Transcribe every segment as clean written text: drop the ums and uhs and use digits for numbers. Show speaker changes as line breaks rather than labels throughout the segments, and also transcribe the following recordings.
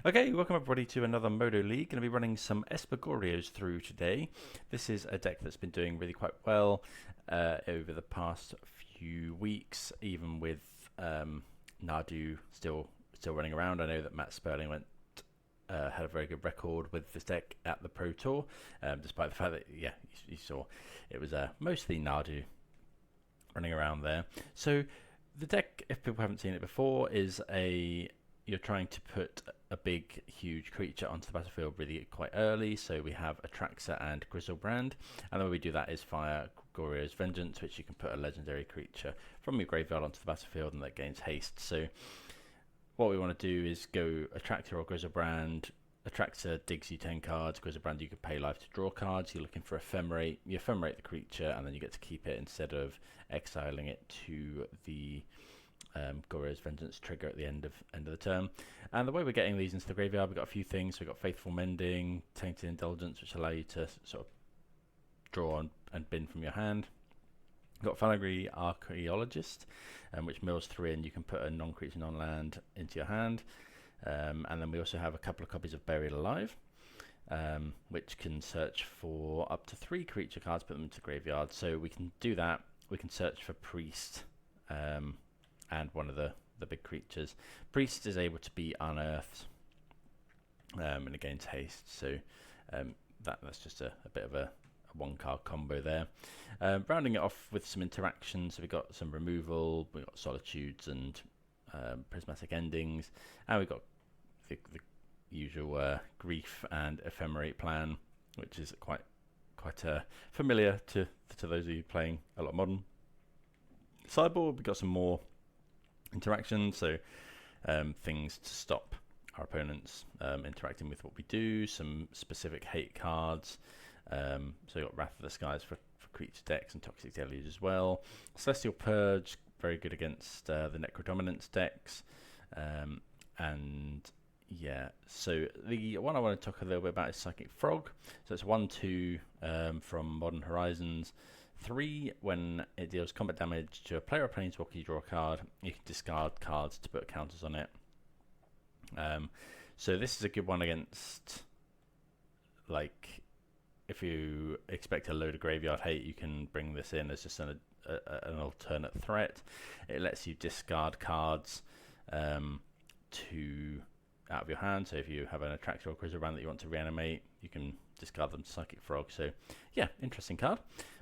Okay, welcome everybody to another Modo League. Going to be running some Esper Goryos through today. This is a deck that's been doing really quite well over the past few weeks, even with Nadu still running around. I know that Matt Sperling had a very good record with this deck at the Pro Tour, despite the fact that you saw it was mostly Nadu running around there. So the deck, if people haven't seen it before, is you're trying to put a big, huge creature onto the battlefield really quite early. So we have Atraxa and Griselbrand, and the way we do that is via Goryo's Vengeance, which you can put a legendary creature from your graveyard onto the battlefield, and that gains haste. So what we want to do is go Atraxa or Griselbrand. Atraxa digs you 10 cards. Griselbrand, you can pay life to draw cards. You're looking for Ephemerate. You Ephemerate the creature, and then you get to keep it instead of exiling it to the Goryo's Vengeance trigger at the end of the turn. And the way we're getting these into the graveyard, we've got a few things. We've got Faithful Mending, Tainted Indulgence, which allow you to sort of draw and bin from your hand. We've got Fallaji Archaeologist, which mills 3, and you can put a non-creature, non-land into your hand. And then we also have a couple of copies of Buried Alive, which can search for up to 3 creature cards, put them into the graveyard. So we can do that. We can search for Priest, and one of the big creatures. Priest is able to be unearthed, and it gains haste. So that's just a bit of a 1-card combo there. Rounding it off with some interactions, so we've got some removal, we've got Solitudes and Prismatic Endings, and we've got the usual Grief and Ephemerate plan, which is quite familiar to those of you playing a lot of Modern. Sideboard, we've got some more interactions, so things to stop our opponents interacting with what we do, some specific hate cards. So you've got Wrath of the Skies for creature decks and Toxic Deluge as well. Celestial Purge, very good against the Necrodominance decks. And yeah, so the one I want to talk a little bit about is Psychic Frog. So it's 1/2 from Modern Horizons. 3, when it deals combat damage to a player or planeswalker, you draw a card. You can discard cards to put counters on it. So this is a good one against, like, if you expect a load of graveyard hate, you can bring this in as just an alternate threat. It lets you discard cards out of your hand. So if you have an Atraxa or Griselbrand that you want to reanimate, you can discard them to Psychic Frog. So yeah, interesting card.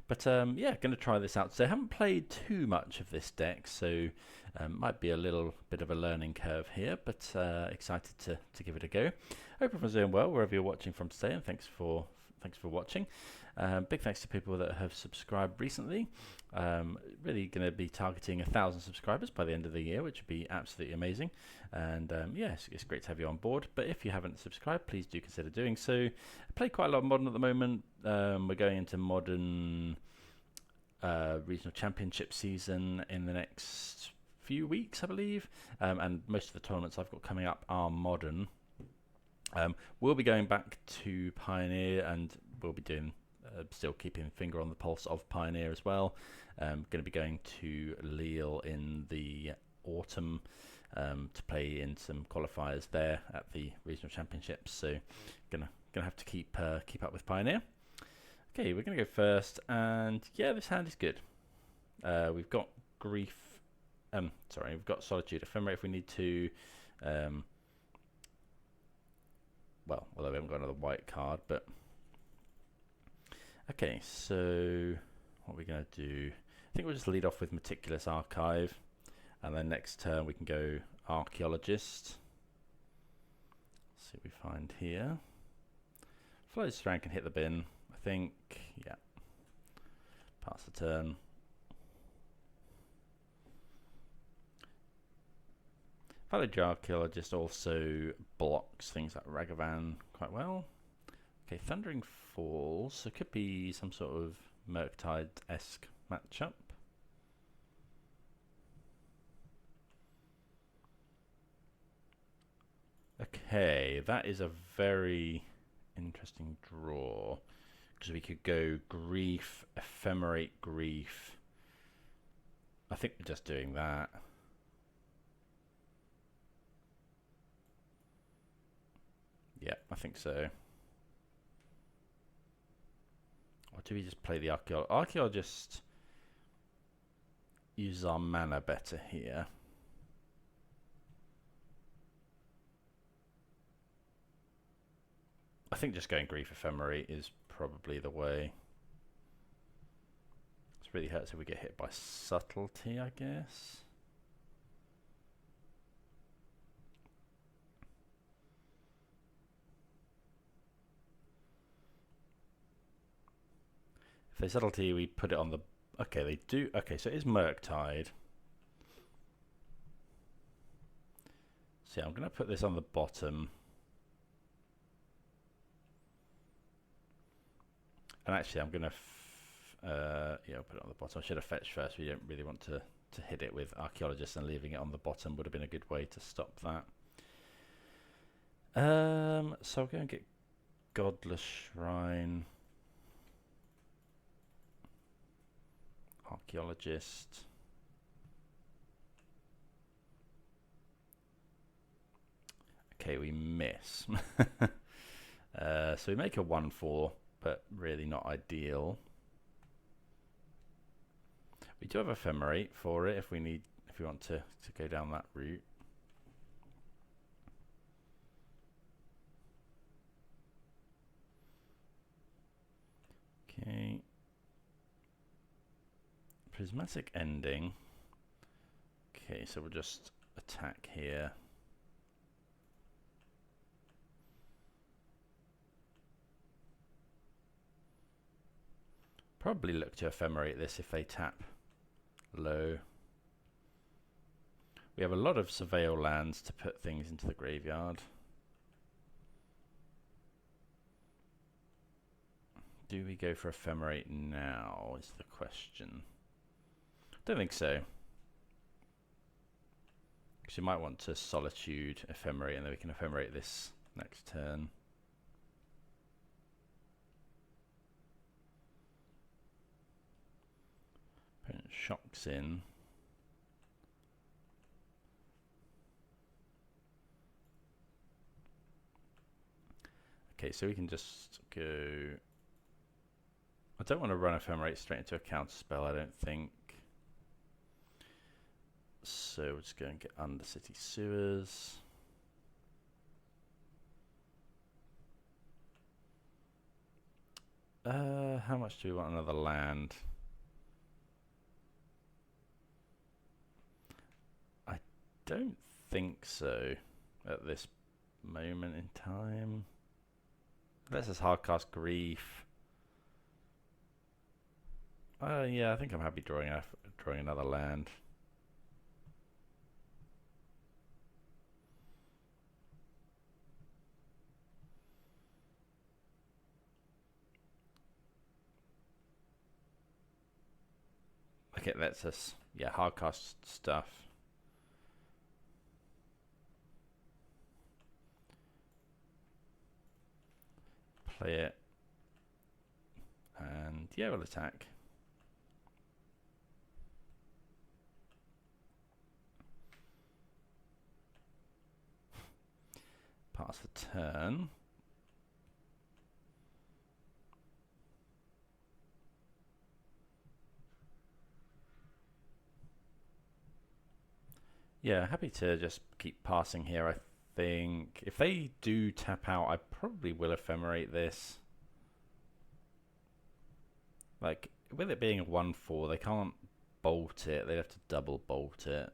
But yeah, going to try this out. So I haven't played too much of this deck, so might be a little bit of a learning curve here, but excited to give it a go. Hope everyone's doing well wherever you're watching from today, and thanks for watching. Big thanks to people that have subscribed recently. Really going to be targeting 1,000 subscribers by the end of the year, which would be absolutely amazing. And yeah, it's great to have you on board. But if you haven't subscribed, please do consider doing so. I play quite a lot of Modern at the moment. We're going into Modern Regional Championship season in the next few weeks, I believe. And most of the tournaments I've got coming up are Modern. We'll be going back to Pioneer, and we'll be doing still keeping a finger on the pulse of Pioneer as well. Going to be going to Lille in the autumn to play in some qualifiers there at the regional championships. So gonna have to keep up with Pioneer. Okay, we're gonna go first, and yeah, this hand is good. We've got Grief. We've got Solitude, Ephemerate if we need to. Well, although we haven't got another white card, but okay, so what are we going to do? I think we'll just lead off with Meticulous Archive, and then next turn we can go Archaeologist. Let's see what we find here. Flooded Strand can hit the bin, I think. Yeah. Pass the turn. Fallaji Archaeologist also blocks things like Ragavan quite well. Okay, Thundering Falls, so it could be some sort of Murktide-esque matchup. Okay, that is a very interesting draw, because we could go Grief, Ephemerate Grief. I think we're just doing that. I think so. Or do we just play the Archaeologist? Uses our mana better here. I think just going Grief Ephemerate is probably the way. It really hurts if we get hit by Subtlety, I guess. If they Subtlety, we put it on the... Okay, they do... Okay, so it is Murktide. So yeah, I'm going to put this on the bottom. And actually, I'm going to... yeah, I'll put it on the bottom. I should have fetched first. We don't really want to hit it with Archaeologist, and leaving it on the bottom would have been a good way to stop that. So I'll go and get Godless Shrine. Archaeologist. Okay, we miss. So we make a 1/4, but really not ideal. We do have Ephemerate for it if we want to go down that route. Okay. Prismatic Ending. Okay, so we'll just attack here. Probably look to Ephemerate this if they tap low. We have a lot of Surveil lands to put things into the graveyard. Do we go for Ephemerate now is the question. Don't think so. Because you might want to Solitude Ephemerate, and then we can Ephemerate this next turn. Opponent shocks in. Okay, so we can just go... I don't want to run Ephemerate straight into a counter spell, I don't think. So we'll just go and get Undercity Sewers. How much do we want another land? I don't think so at this moment in time. Let's just hardcast Grief. Yeah, I think I'm happy drawing another land. Okay, that's us. Yeah, hardcast stuff. Play it. And yeah, we'll attack. Pass the turn. Yeah, happy to just keep passing here, I think. If they do tap out, I probably will Ephemerate this. Like, with it being a 1/4, they can't bolt it. They have to double bolt it.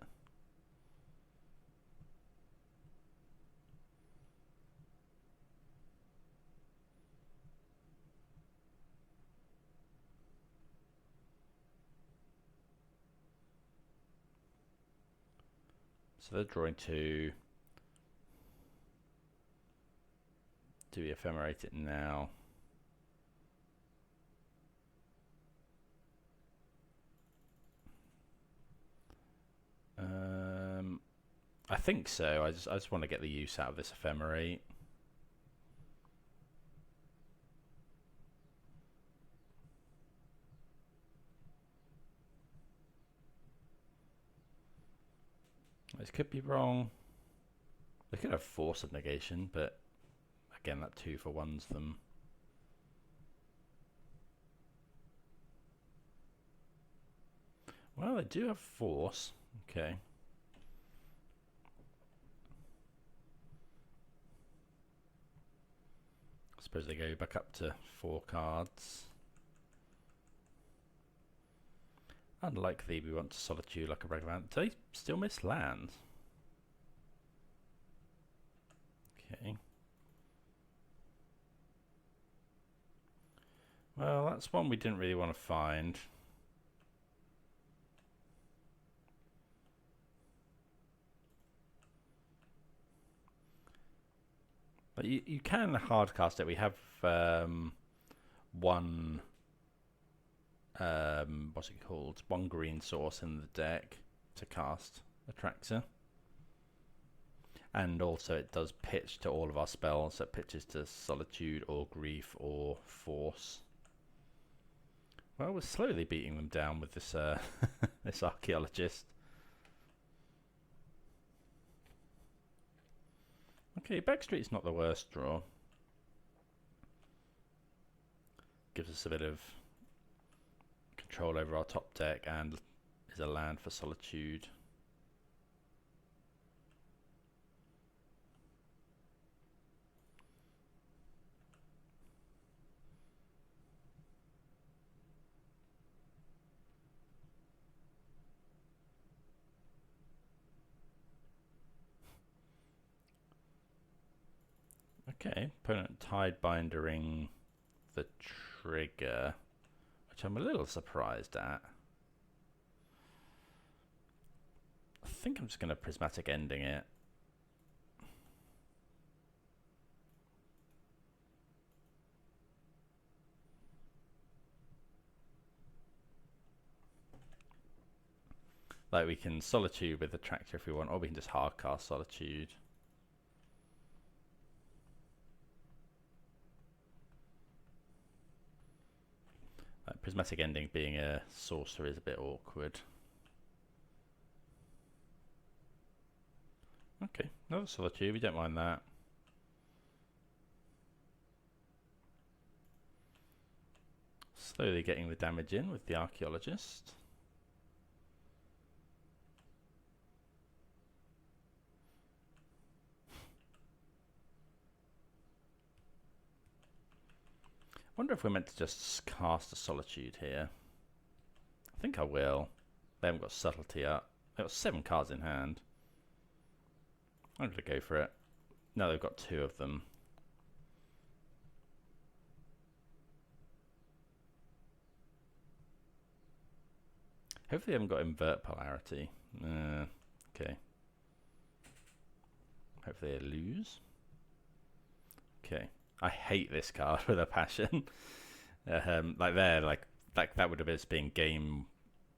So they're drawing 2. Do we Ephemerate it now? I think so. I just want to get the use out of this Ephemerate. This could be wrong. They could have Force of Negation, but Again, that 2 for 1's them. Well, they do have force. Okay. I suppose they go back up to 4 cards. Unlikely we want to Solitude like a regular land. Do they still miss lands? Okay. Well, that's one we didn't really want to find. But you can hardcast it. We have one, what's it called? One green source in the deck to cast Atraxa. And also it does pitch to all of our spells. So it pitches to Solitude or Grief or Force. Well, we're slowly beating them down with this this Archaeologist. Okay, Backstreet's not the worst draw. Gives us a bit of control over our top deck and is a land for Solitude. Okay, opponent Tidebindering the trigger, which I'm a little surprised at. I think I'm just going to Prismatic Ending it. Like we can Solitude with Atraxa if we want, or we can just hardcast Solitude. Prismatic Ending being a sorcerer is a bit awkward. Okay, another Solitude, we don't mind that. Slowly getting the damage in with the Archaeologist. I wonder if we're meant to just cast a Solitude here. I think I will. They haven't got Subtlety up. They've got 7 cards in hand. I'm going to go for it. No, they've got 2 of them. Hopefully they haven't got Invert Polarity. Okay. Hopefully they lose. Okay. I hate this card with a passion. Like that would have just been game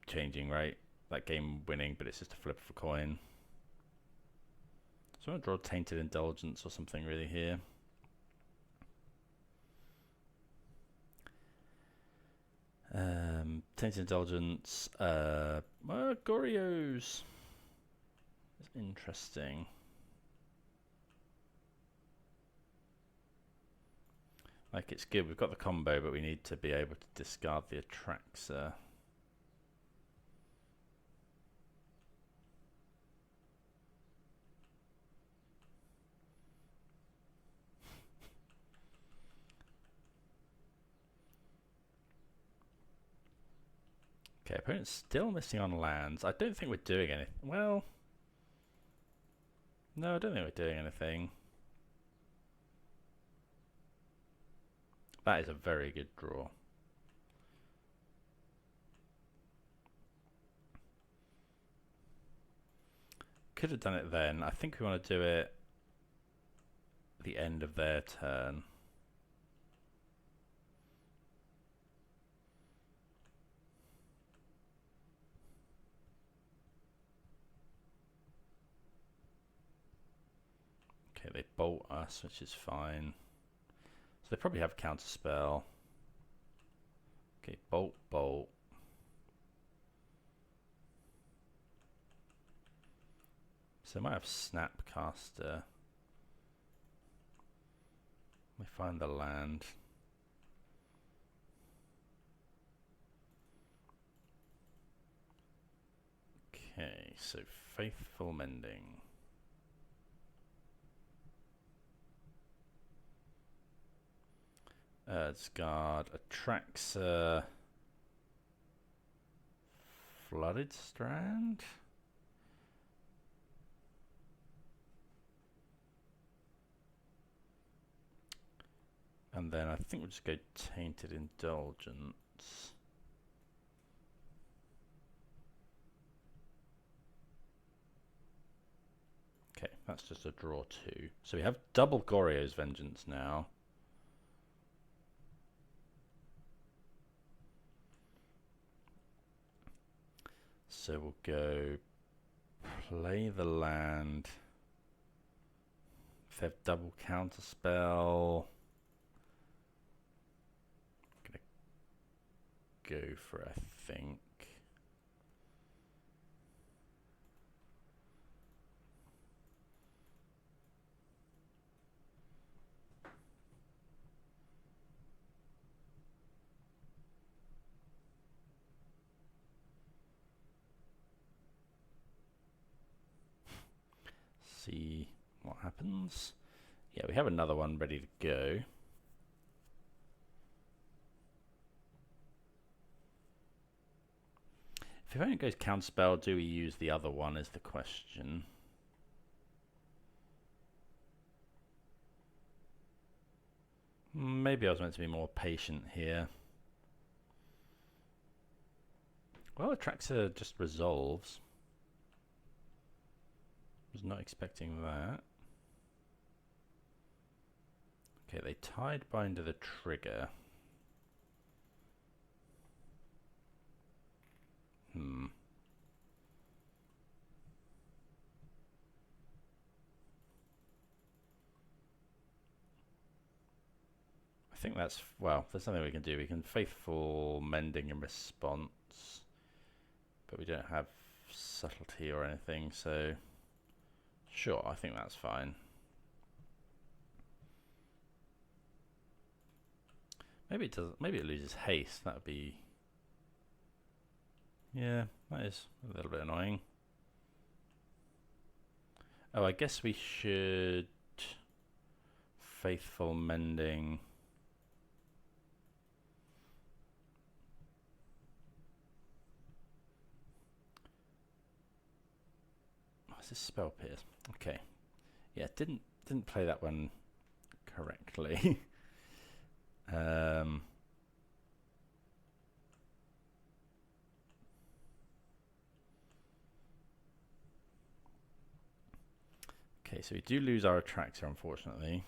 changing, right? Like game winning, but it's just a flip of a coin. So I'm gonna draw Tainted Indulgence or something really here. Tainted Indulgence. Goryo's. It's interesting. Like, it's good, we've got the combo, but we need to be able to discard the Atraxa. Okay, opponent's still missing on lands. I don't think we're doing anything. Well, no, I don't think we're doing anything. That is a very good draw. Could have done it then. I think we want to do it at the end of their turn. Okay, they bolt us, which is fine. So they probably have counterspell. Okay, bolt, bolt. So I might have Snapcaster. me find the land. Okay, so Faithful Mending. Discard Atraxa. Flooded Strand? And then I think we'll just go Tainted Indulgence. Okay, that's just a draw 2. So we have double Goryo's Vengeance now. So we'll go play the land. If they have double counterspell, I'm gonna go for it, I think. See what happens. Yeah, we have another one ready to go. If opponent goes counterspell, do we use the other one is the question. Maybe I was meant to be more patient here. Well, Atraxa just resolves. Was not expecting that. Okay, they tied binder the trigger. I think that's, well, there's something we can do. We can Faithful Mending in response, but we don't have Subtlety or anything, so sure, I think that's fine. Maybe it does. Maybe it loses haste. That would be. Yeah, that is a little bit annoying. Oh, I guess we should Faithful Mending. What's this spell pierce? Okay, yeah, didn't play that one correctly. Okay, so we do lose our Atraxa, unfortunately.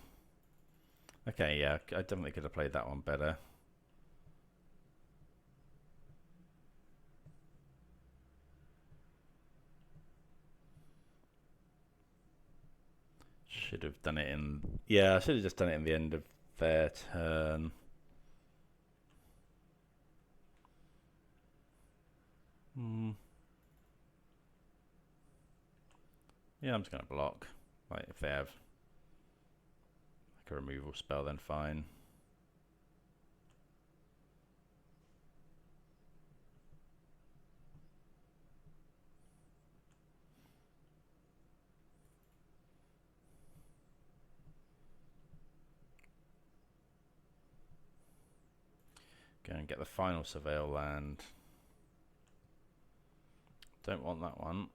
Okay, yeah, I definitely could have played that one better. Should have done it in... Yeah, I should have just done it in the end of their turn. Yeah, I'm just going to block. Like, if they have like a removal spell, then fine. Go and get the final Surveil land. Don't want that one.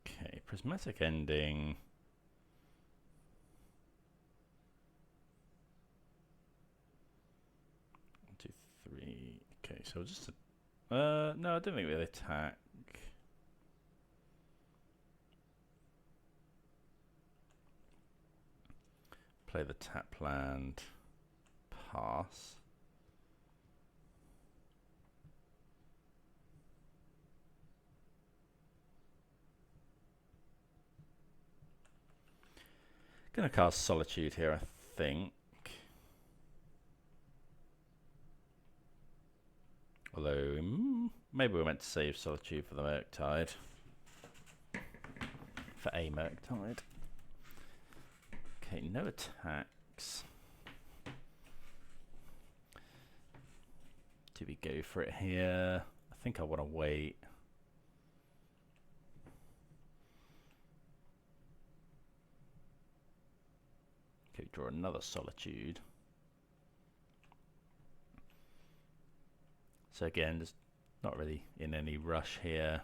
Okay, Prismatic Ending. 1, 2, 3. Okay, so just no, I don't think we'll attack. Play the tap land. Pass. Gonna cast Solitude here, I think. Although, Maybe we're meant to save Solitude for the Murktide. For a Murktide. Okay, no attacks. Do we go for it here? I think I want to wait. Okay, draw another Solitude. So again, just not really in any rush here.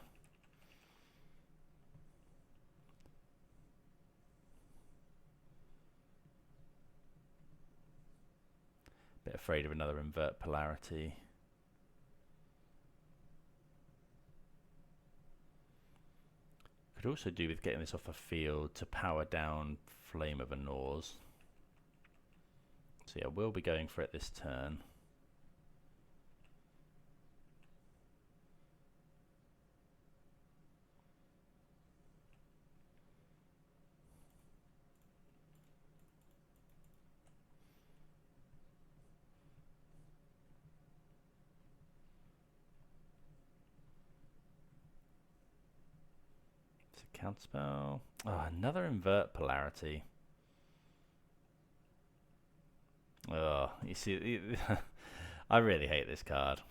Bit afraid of another invert polarity. Could also do with getting this off the field to power down Flame of Anors. So yeah, we'll be going for it this turn. Counterspell. Oh, another invert polarity. Oh, you see, I really hate this card.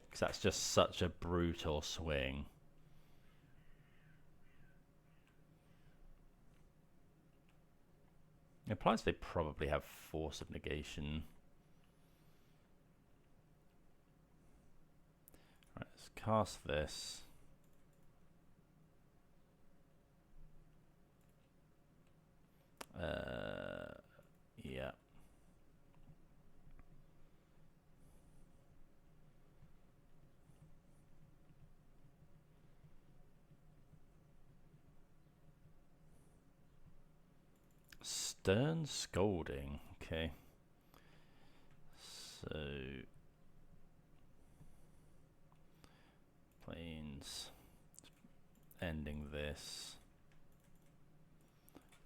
Because that's just such a brutal swing. It implies they probably have Force of Negation. Right, let's cast this. Yeah. Stern Scolding. Okay. So Plains ending this.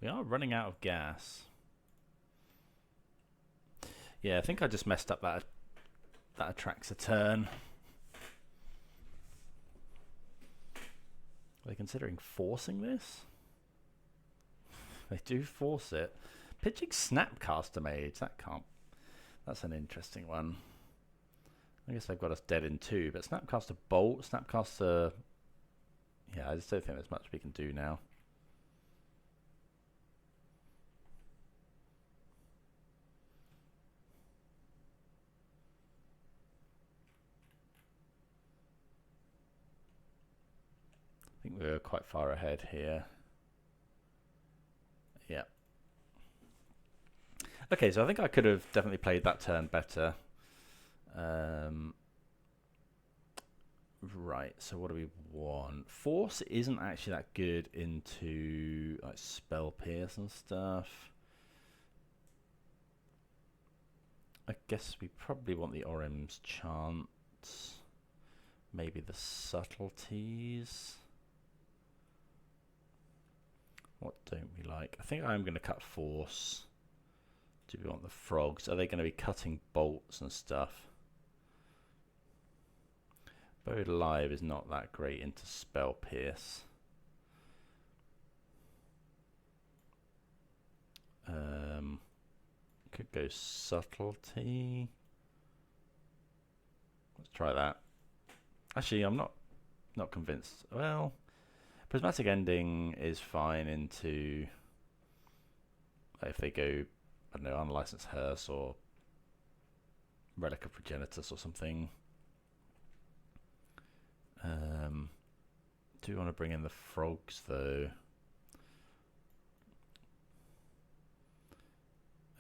We are running out of gas. Yeah, I think I just messed up that Atraxa turn. Are they considering forcing this? They do force it. Pitching Snapcaster Mage, that can't. That's an interesting one. I guess they've got us dead in two, but Snapcaster Bolt, Snapcaster. Yeah, I just don't think there's much we can do now. I think we're quite far ahead here. Yeah. Okay, so I think I could have definitely played that turn better. Right, so what do we want? Force isn't actually that good into like Spell Pierce and stuff. I guess we probably want the Orim's Chants. Maybe the Subtleties. What don't we like? I think I'm going to cut Force. Do we want the frogs? Are they going to be cutting bolts and stuff? Buried Alive is not that great into Spell Pierce. Could go Subtlety. Let's try that. Actually, I'm not convinced. Well, Prismatic Ending is fine into if they go, I don't know, Unlicensed Hearse or Relic of Progenitus or something. Do we want to bring in the frogs though?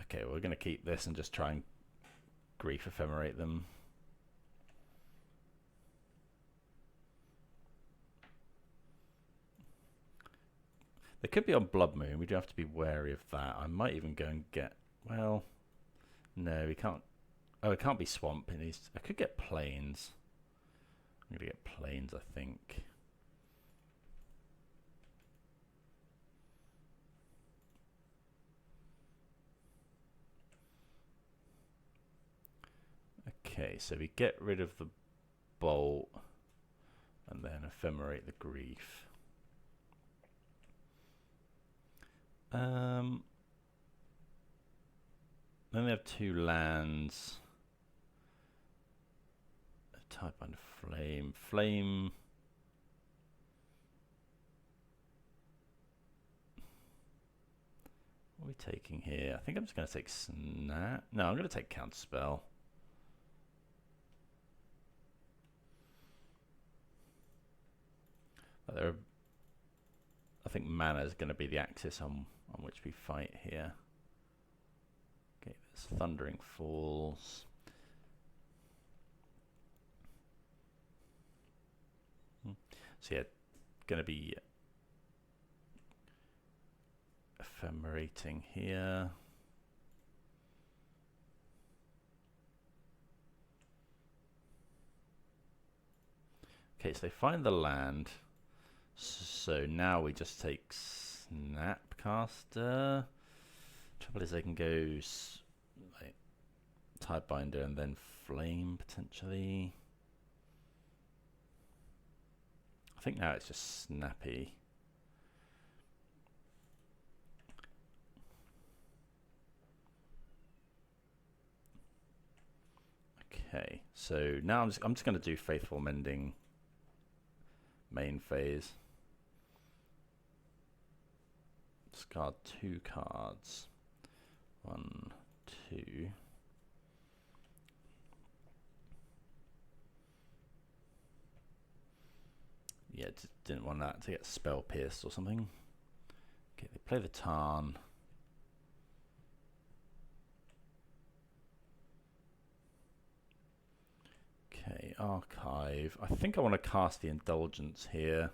Okay, we're going to keep this and just try and grief ephemerate them. They could be on Blood Moon. We do have to be wary of that. I might even go and get... Well, no, we can't. Oh, it can't be Swamp. It needs... I could get Plains. I'm going to get Plains, I think. Okay, so we get rid of the bolt and then ephemerate the grief. Then they have 2 lands. Type under flame. Flame. What are we taking here? I think I'm just going to take Snap. No, I'm going to take Counterspell. I think mana is going to be the axis on which we fight here. Okay, there's Thundering Falls. So yeah, going to be ephemerating here. Okay, so they find the land. So now we just take Snapcaster. Trouble is they can go like Tidebinder and then Flame potentially. I think now it's just Snappy. Okay, so now I'm just going to do Faithful Mending main phase. Discard 2 cards. 1, 2. Yeah, didn't want that to get spell pierced or something. Okay, they play the Tarn. Okay, Archive. I think I want to cast the Indulgence here.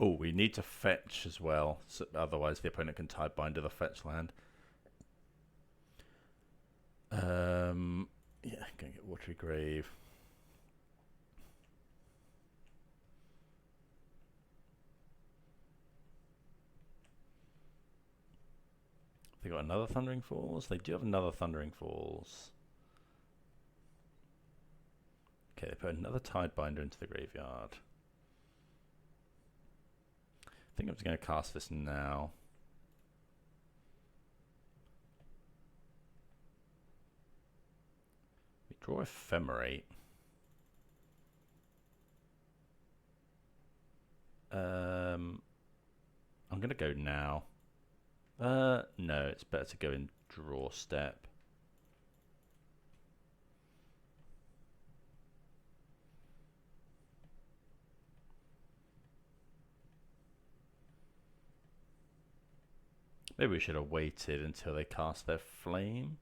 Oh, we need to fetch as well, so otherwise the opponent can Tidebinder the fetch land. Yeah, gonna get Watery Grave. They got another Thundering Falls? They do have another Thundering Falls. Okay, they put another Tidebinder into the graveyard. I think I'm just going to cast this now. We draw Ephemerate. I'm going to go now. No, it's better to go in draw step. Maybe we should have waited until they cast their flame.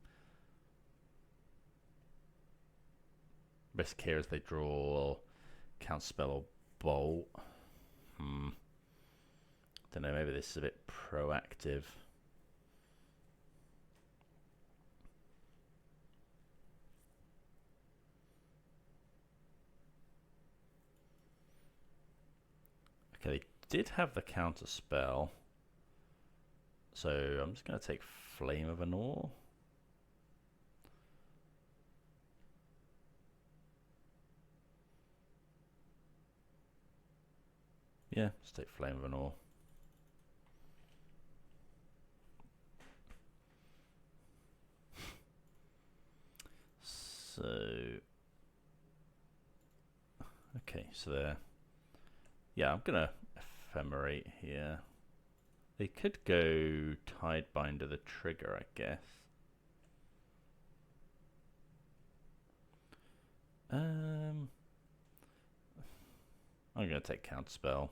Risk here is they draw Counterspell or Bolt. Don't know, maybe this is a bit proactive. Okay, they did have the Counterspell. So I'm just going to take Flame of Anor. Yeah, just take Flame of Anor. So, okay, so there. Yeah, I'm going to Ephemerate here. They could go Tidebinder the trigger, I guess. I'm going to take Counterspell.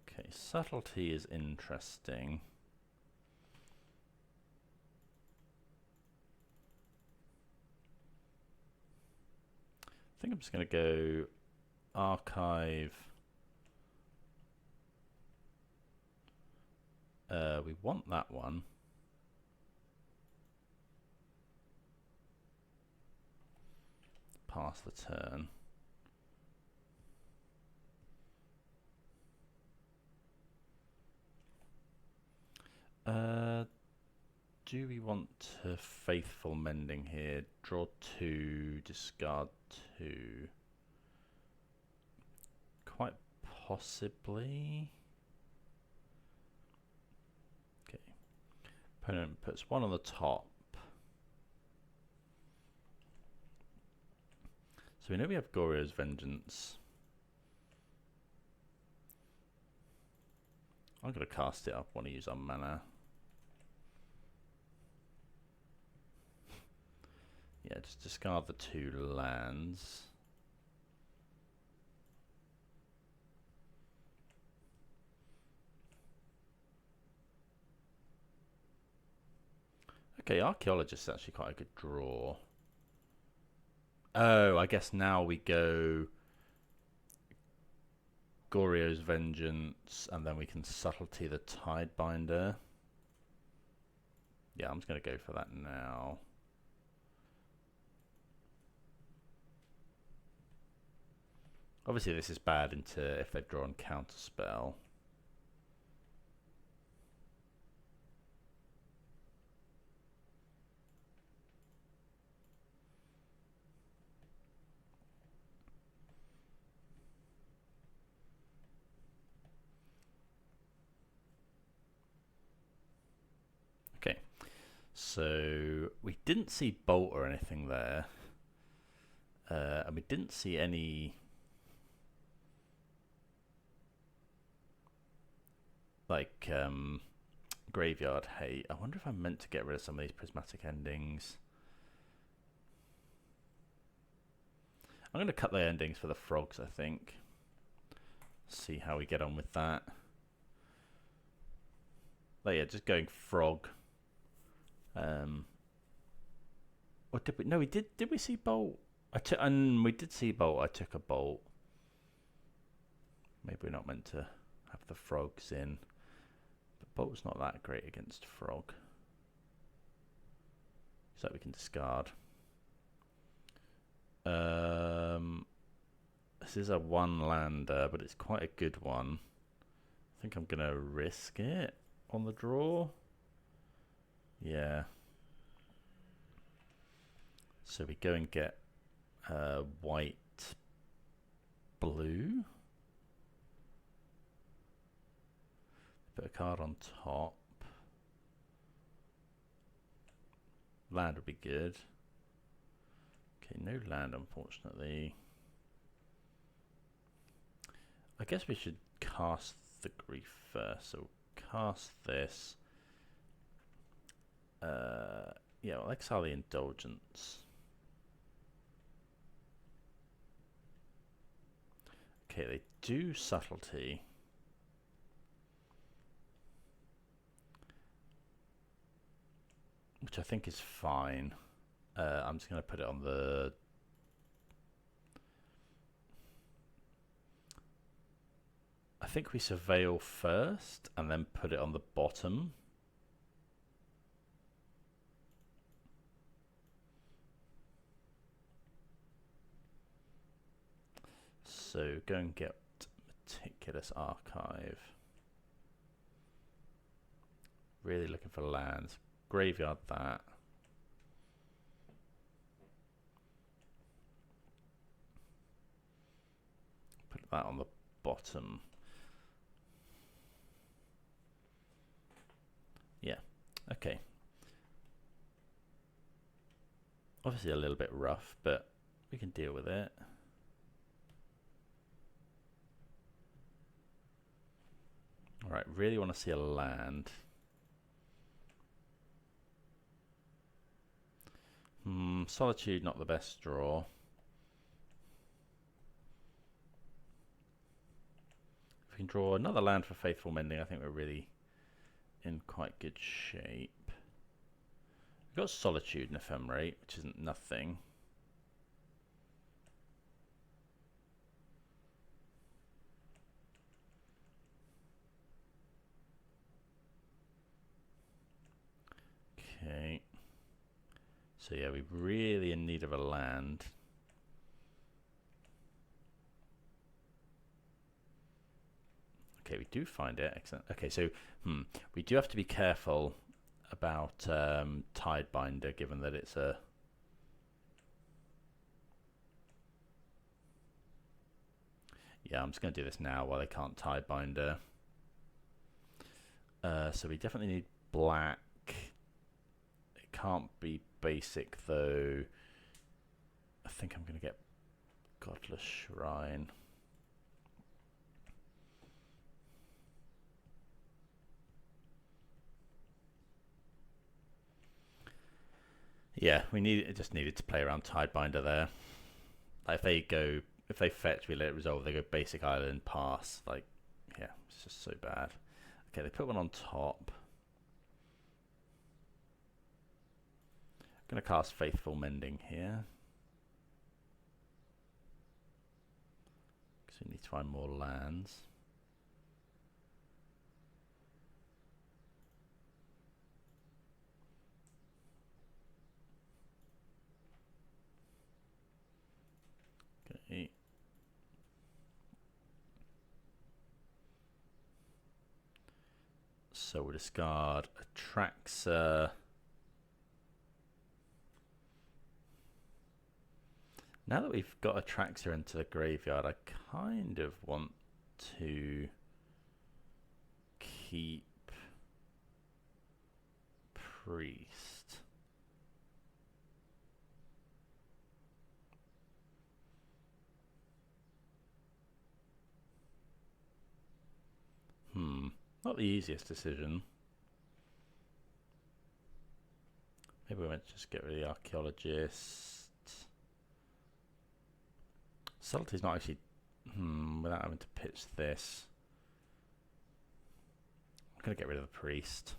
Okay, Subtlety is interesting. I think I'm just going to go Archive. We want that one. pass the turn. Do we want to Faithful Mending here? Draw 2, discard 2. Quite possibly. Okay. Opponent puts 1 on the top. So we know we have Goryo's Vengeance. I'm going to cast it up. Want to use our mana. Yeah, just discard the 2 lands. Okay, Archaeologist is actually quite a good draw. Oh, I guess now we go Goryo's Vengeance, and then we can Subtlety the Tidebinder. Yeah, I'm just going to go for that now. Obviously, this is bad into if they've drawn Counterspell. Okay, so we didn't see Bolt or anything there. And we didn't see any like graveyard hate. I wonder if I'm meant to get rid of some of these prismatic endings. I'm going to cut the endings for the frogs, I think. See how we get on with that. But yeah, just going frog. Or did we? No, we did. Did we see bolt? And we did see bolt. I took a bolt. Maybe we're not meant to have the frogs in. But bolt's not that great against frog. So we can discard. This is a 1-lander, but it's quite a good one. I think I'm gonna risk it on the draw. Yeah. So we go and get white, blue. Put a card on top. Land would be good. Okay, no land, unfortunately. I guess we should cast the grief first. So cast this. Yeah, I'll exile the Indulgence. Okay, they do Subtlety. Which I think is fine. I'm just going to put it on the... I think we Surveil first and then put it on the bottom. So go and get Meticulous Archive. Really looking for lands. Graveyard that. Put that on the bottom. Yeah, okay. Obviously a little bit rough, but we can deal with it. Alright, really want to see a land. Solitude, not the best draw. If we can draw another land for Faithful Mending, I think we're really in quite good shape. We've got Solitude and Ephemerate, which isn't nothing. Okay. So yeah, we're really in need of a land. do find it. Excellent. Okay, so we do have to be careful about Tidebinder, given that it's a... Yeah, I'm just going to do this now while they can't Tidebinder. So we definitely need black. It can't be basic, though. I think I'm going to get Godless Shrine. Yeah, just needed to play around Tidebinder there. Like if they fetch, we let it resolve. They go basic island, pass. Like, yeah, it's just so bad. Okay, they put one on top. I'm going to cast Faithful Mending here. Because we need to find more lands. Okay. So we'll discard Atraxa. Now that we've got Atraxa into the graveyard, I kind of want to keep Priest. Not the easiest decision. Maybe we might just get rid of the Archaeologist. Subtlety's not actually... without having to pitch this. I'm going to get rid of the Priest.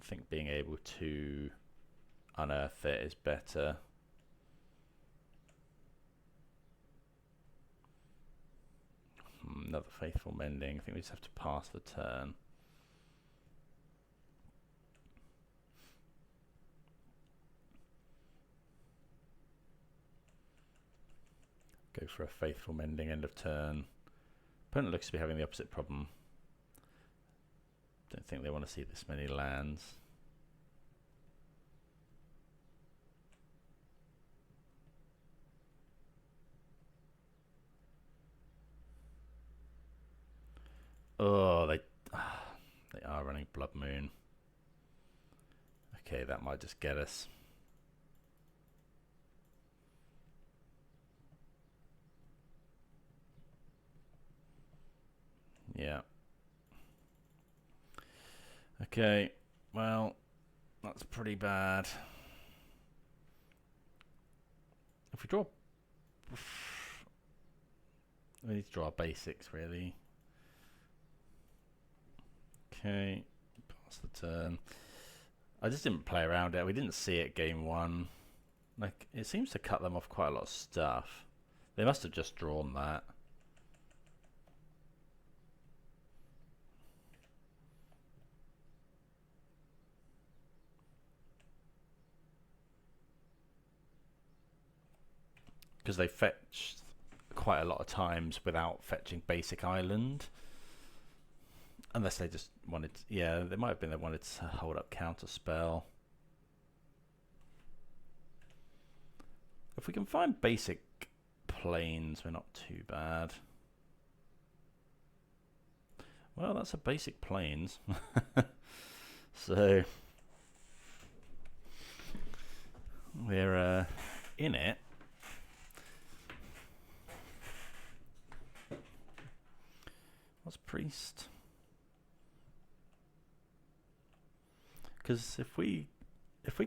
I think being able to unearth it is better. Another Faithful Mending. I think we just have to pass the turn. Go for a Faithful Mending end of turn. Opponent looks to be having the opposite problem. Don't think they want to see this many lands. Oh, they are running Blood Moon. Okay, that might just get us. Yeah. Okay, well, that's pretty bad. If we draw... we need to draw our basics, really. Okay, pass the turn. I just didn't play around it. We didn't see it game one. Like, it seems to cut them off quite a lot of stuff. They must have just drawn that. Because they fetched quite a lot of times without fetching basic island. Unless they just wanted... yeah, they might have been they wanted to hold up counter spell. If we can find basic planes, we're not too bad. Well, that's a basic planes. So we're in it. What's Priest? Because if we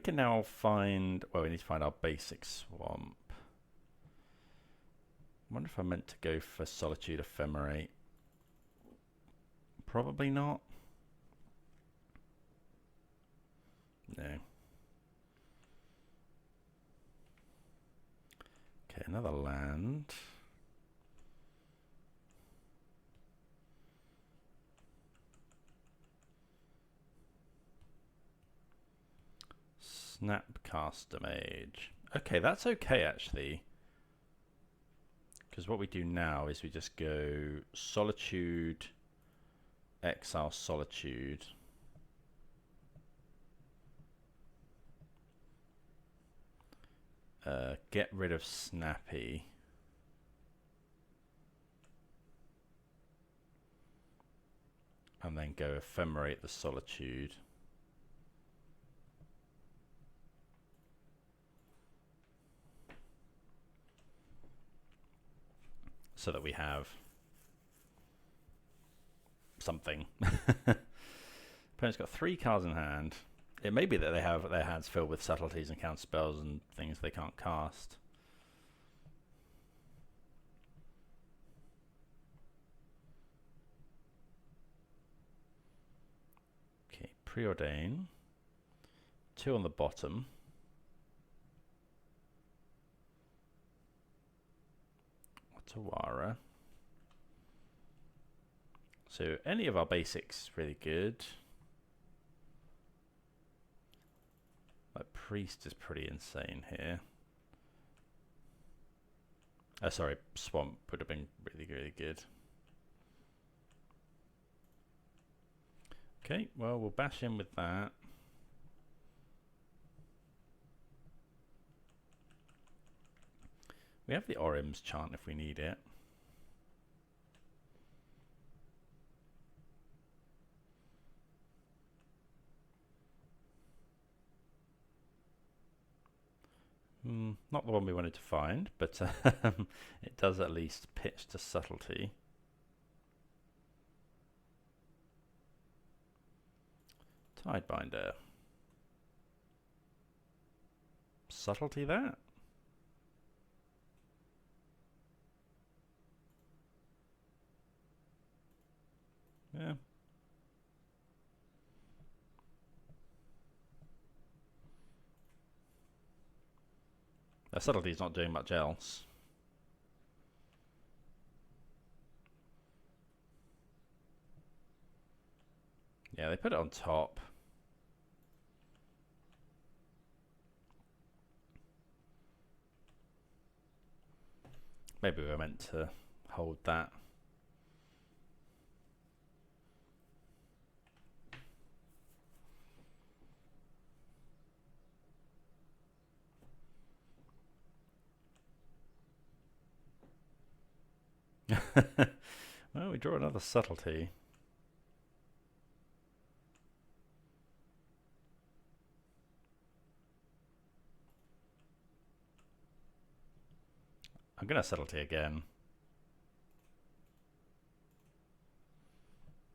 can now find... well, we need to find our basic swamp. I wonder if I meant to go for Solitude Ephemerate. Probably not. No. Okay, another land. Snapcaster Mage. Okay, that's okay actually. Because what we do now is we just go Solitude, exile Solitude. Get rid of Snappy. And then go Ephemerate the Solitude. So that we have something. Opponent's got 3 cards in hand. It may be that they have their hands filled with subtleties and counter spells and things they can't cast. Okay, Preordain. 2 on the bottom. Tawara. So any of our basics really good. Like Priest is pretty insane here. Sorry, Swamp would have been really good. Okay, well we'll bash in with that. We have the Orim's Chant if we need it. Not the one we wanted to find, but it does at least pitch to Subtlety. Tidebinder. Subtlety that? Yeah. Subtlety is not doing much else. Yeah, they put it on top. Maybe we were meant to hold that. Well, we draw another Subtlety. I'm going to Subtlety again.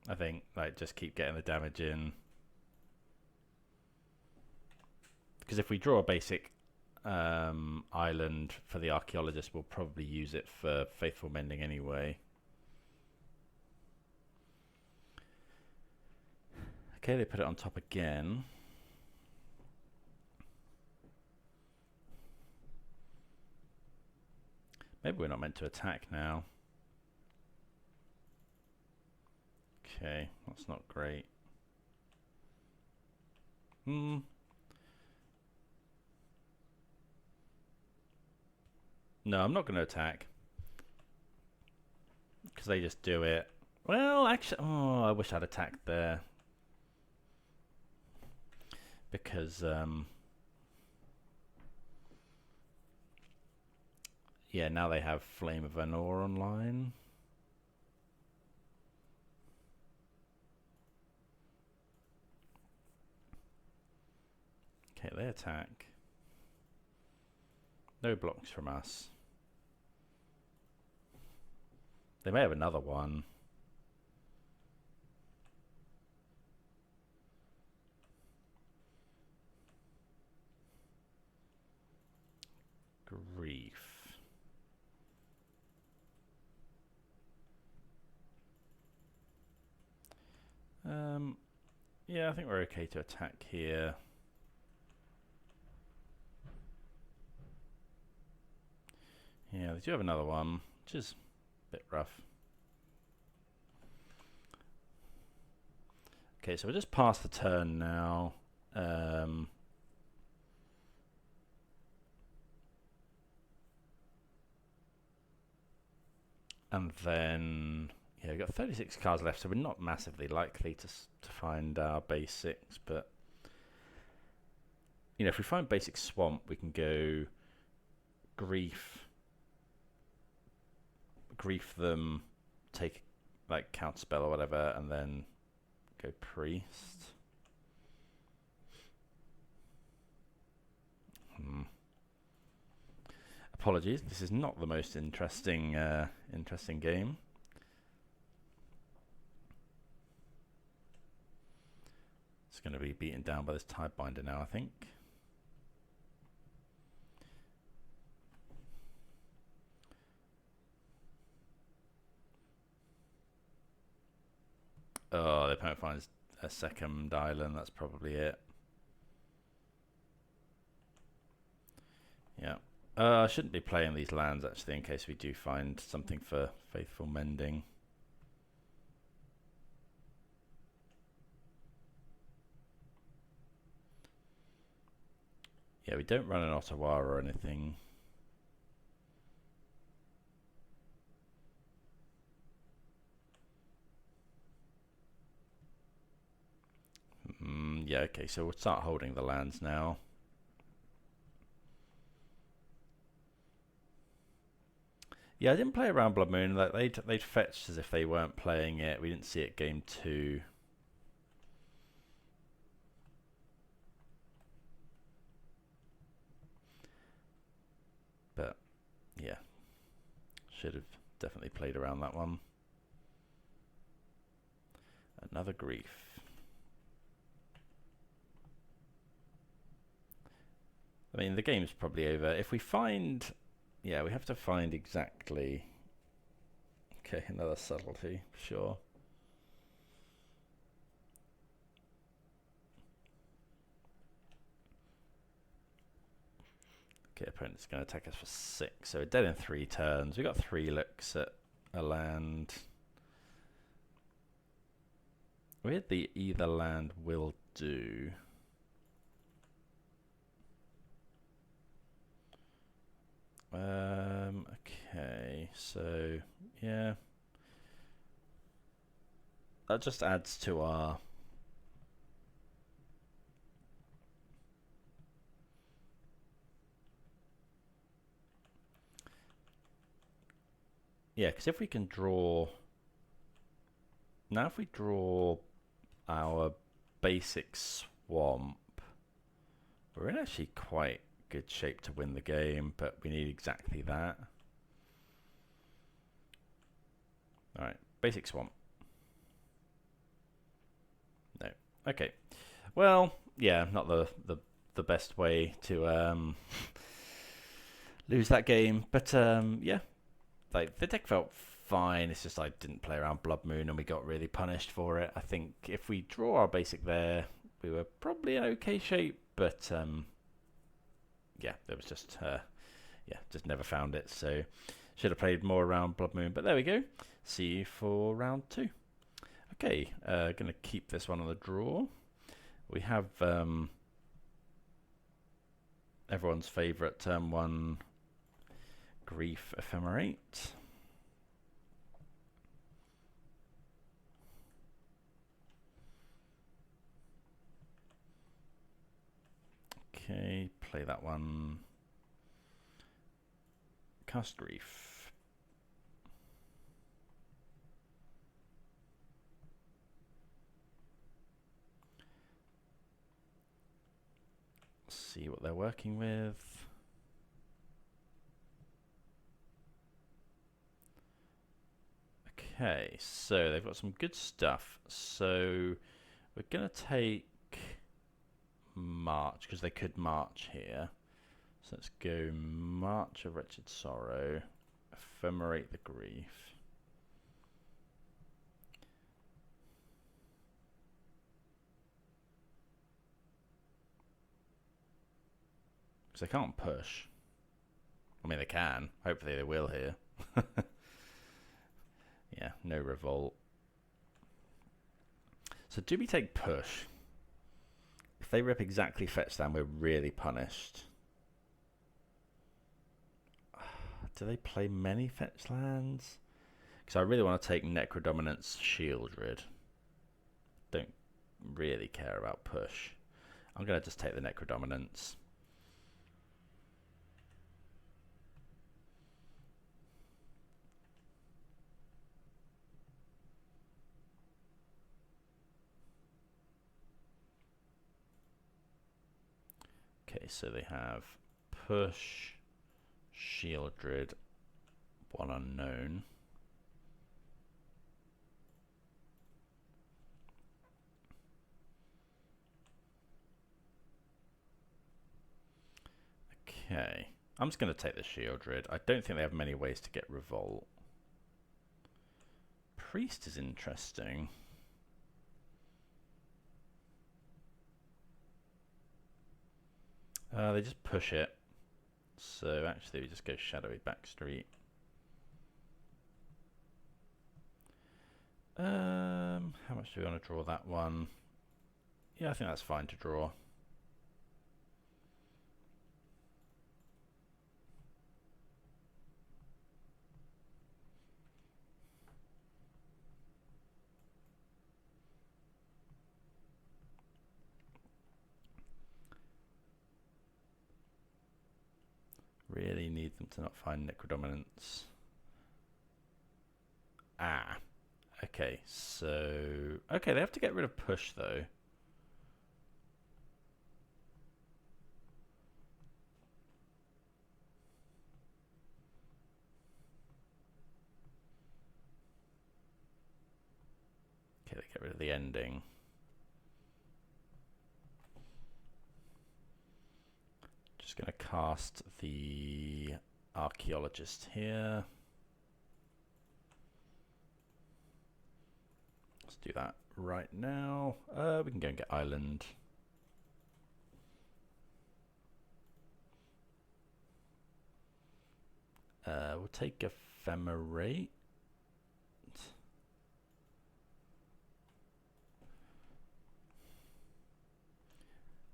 I think, like, just keep getting the damage in. Because if we draw a basic island for the Archaeologist, we'll probably use it for Faithful Mending anyway. Okay, they put it on top again. Maybe we're not meant to attack now. Okay, that's not great. No, I'm not going to attack. Because they just do it. Well, actually, oh, I wish I'd attacked there. Because, yeah, now they have Flame of Anor online. Okay, they attack. No blocks from us. They may have another one. Grief. Yeah, I think we're okay to attack here. Yeah, they do have another one, which is a bit rough. Okay, so we're just past the turn now. And then, yeah, we've got 36 cards left, so we're not massively likely to find our basics, but, you know, if we find basic swamp, we can go grief them, take, like, counterspell or whatever, and then go priest. Apologies, this is not the most interesting game. It's going to be beaten down by this Tidebinder now, I think. Oh, the opponent finds a second island, that's probably it. Yeah. I shouldn't be playing these lands, actually, in case we do find something for Faithful Mending. Yeah, we don't run an Ottawa or anything. Yeah, okay, so we'll start holding the lands now. Yeah, I didn't play around Blood Moon. Like they'd fetched as if they weren't playing it. We didn't see it game 2. But yeah, should have definitely played around that one. Another grief. I mean, the game's probably over. If we find... Yeah, we have to find exactly... Okay, another subtlety, sure. Okay, opponent's going to attack us for 6. So we're dead in 3 turns. We've got 3 looks at a land. We had the either land will do. Okay, so yeah, that just adds to our because if we can draw now, if we draw our basic swamp, we're in actually quite good shape to win the game, but we need exactly that. Alright, basic swamp. No. Okay. Well, yeah, not the best way to lose that game, but yeah. Like the deck felt fine, it's just I didn't play around Blood Moon and we got really punished for it. I think if we draw our basic there, we were probably in okay shape, but yeah, there was just just never found it. So should have played more around Blood Moon, but there we go. See you for round 2. Okay, gonna keep this one on the draw. We have everyone's favourite turn 1 grief Ephemerate. Okay, play that one. Cast grief. See what they're working with. Okay, so they've got some good stuff. So we're gonna take March, because they could March here. So let's go March of Wretched Sorrow, Ephemerate the Grief. Because they can't push. I mean, they can. Hopefully they will here. Yeah, no revolt. So do we take push? If they rip exactly fetch down, we're really punished. Do they play many fetch lands? Because I really want to take Necrodominance Shieldred. Don't really care about push. I'm going to just take the Necrodominance. Okay, so they have push, Shieldred, one unknown. Okay, I'm just going to take the Shieldred. I don't think they have many ways to get Revolt. Priest is interesting. They just push it. So actually we just go Shadowy Backstreet. How much do we want to draw that one? Yeah, I think that's fine to draw. Really need them to not find Necrodominance. Ah. Okay, so... Okay, they have to get rid of push, though. Okay, they get rid of the ending. Just going to cast the Archaeologist here. Let's do that right now. We can go and get Island. We'll take Ephemerate.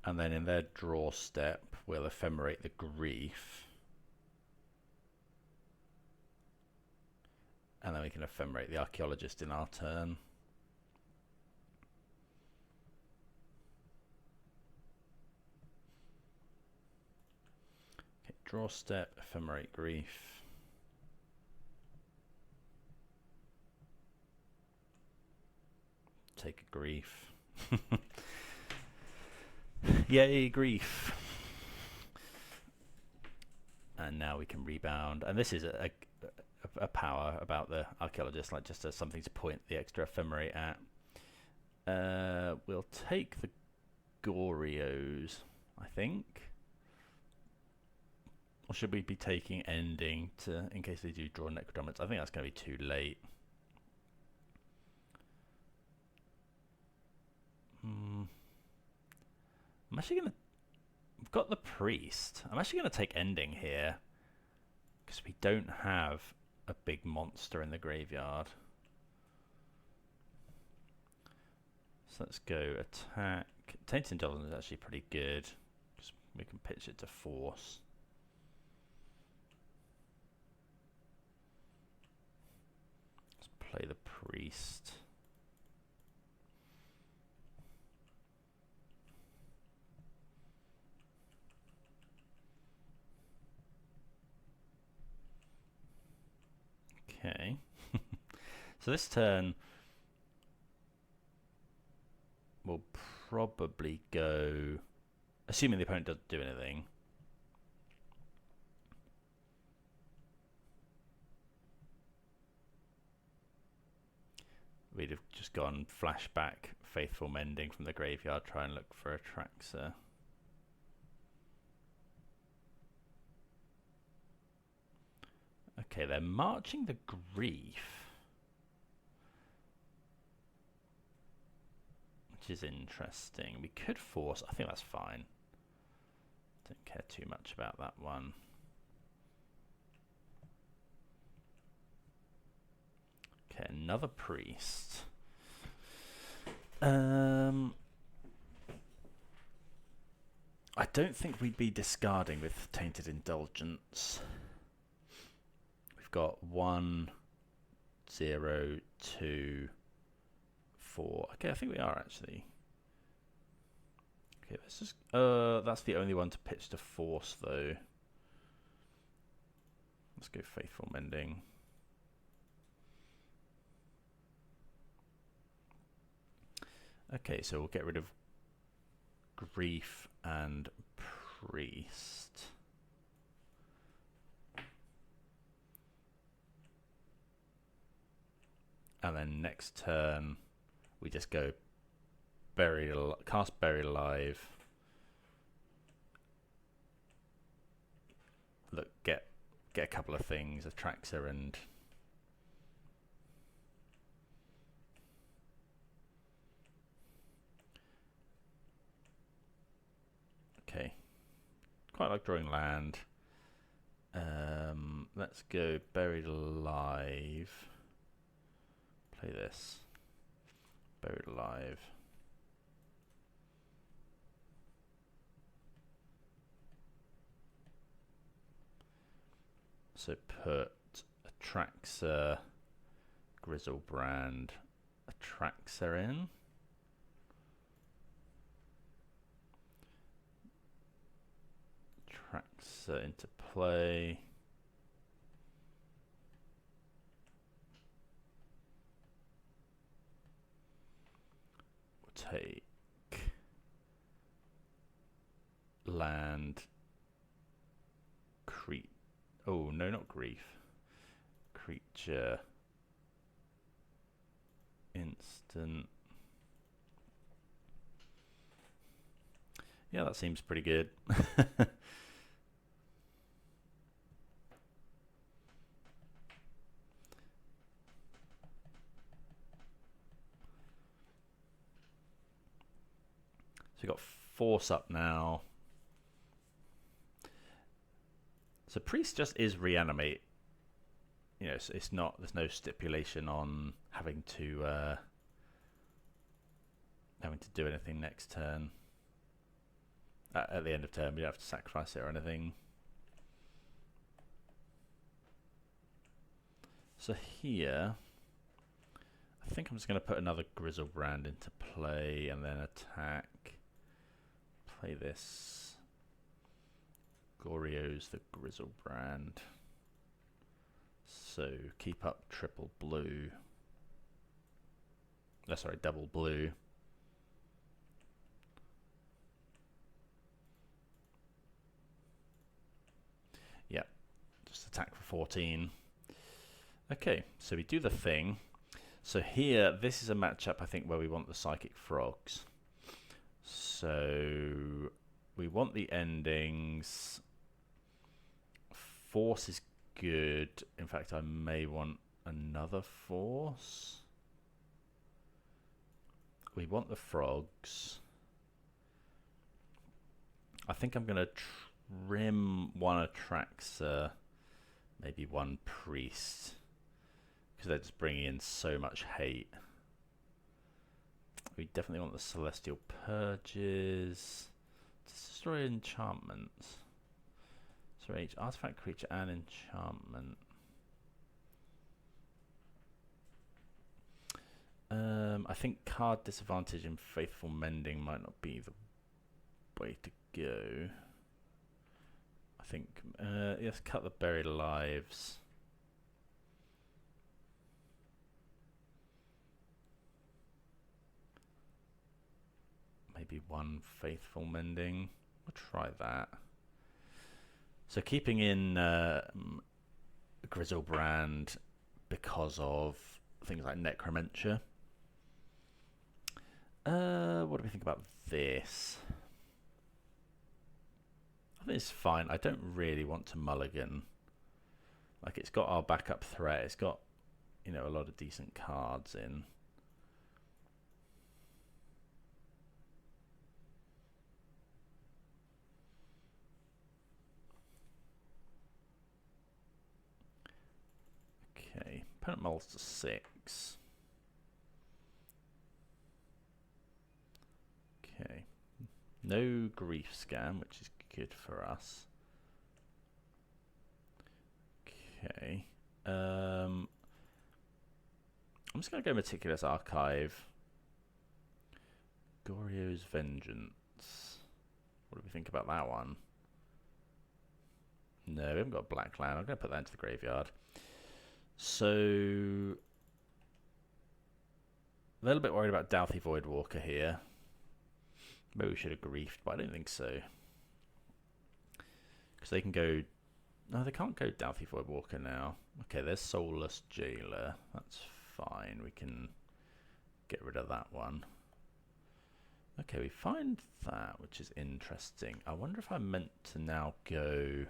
And then in their draw step, we'll Ephemerate the Grief. And then we can Ephemerate the Archaeologist in our turn. Okay, draw step, Ephemerate Grief. Take a Grief. Yay, Grief. And now we can rebound. And this is a power about the Archaeologist, like just as something to point the extra Ephemerate at. We'll take the Goryos, I think. Or should we be taking Ending to in case they do draw Necrodominance? I think that's going to be too late. I'm actually going to... We've got the Priest. I'm actually going to take Ending here. Because we don't have a big monster in the graveyard. So let's go attack. Tainted Indulgence is actually pretty good. Because we can pitch it to Force. Let's play the Priest. Okay. So this turn we'll probably go, assuming the opponent doesn't do anything. We'd have just gone flashback Faithful Mending from the graveyard, try and look for Atraxa. Okay, they're marching the Grief, which is interesting. We could force, I think that's fine. Don't care too much about that one. Okay, another Priest. I don't think we'd be discarding with Tainted Indulgence. We've got 1, 0, 2, 4. Okay, I think we are actually. Okay, let's just. That's the only one to pitch to Force though. Let's go Faithful Mending. Okay, so we'll get rid of Grief and Priest. And then next turn, we just go cast Buried Alive. Look, get a couple of things, Atraxa and okay. Quite like drawing land. Let's go Buried Alive. Play this. Buried Alive. So put Atraxa, Griselbrand, Atraxa in. Atraxa into play. We'll take land, oh no, not Grief. Creature. Instant. Yeah, that seems pretty good. So we've got Force up now. So Priest just is reanimate. You know, it's not. There's no stipulation on having to do anything next turn. At the end of turn, we don't have to sacrifice it or anything. So here, I think I'm just going to put another Griselbrand into play and then attack. Play this. Goryo's the Griselbrand. So keep up triple blue. Oh, sorry, double blue. Yep, just attack for 14. Okay, so we do the thing. So here, this is a matchup I think where we want the Psychic Frogs. So we want the endings. Force is good. In fact, I may want another Force. We want the frogs. I think I'm going to trim one Atraxa, maybe one Priest, because they're just bringing in so much hate. We definitely want the Celestial Purges. Destroy enchantments. So each artifact, creature, and enchantment. I think card disadvantage in Faithful Mending might not be the way to go. I think let's cut the Buried Lives. Maybe one Faithful Mending. We'll try that. So keeping in Griselbrand because of things like Necromentia. What do we think about this? I think it's fine. I don't really want to mulligan. Like, it's got our backup threat. It's got, you know, a lot of decent cards in. Okay, opponent mulls to 6. Okay, no Grief Scam, which is good for us. Okay, I'm just going to go Meticulous Archive. Goryo's Vengeance. What do we think about that one? No, we haven't got a black land. I'm going to put that into the graveyard. So, a little bit worried about Douthie Voidwalker here. Maybe we should have griefed, but I don't think so. Because they can go... No, they can't go Douthie Voidwalker now. Okay, there's Soulless Jailer. That's fine. We can get rid of that one. Okay, we find that, which is interesting. I wonder if I'm meant to now go...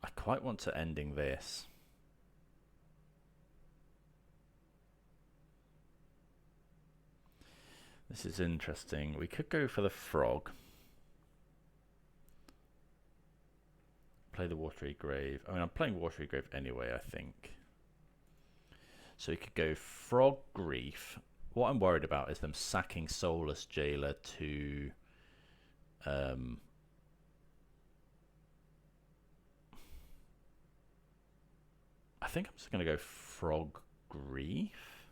I quite want to ending this. This is interesting. We could go for the frog. Play the Watery Grave. I mean, I'm playing Watery Grave anyway, I think. So we could go Frog Grief. What I'm worried about is them sacking Soulless Jailer to... I think I'm just going to go Frog Grief.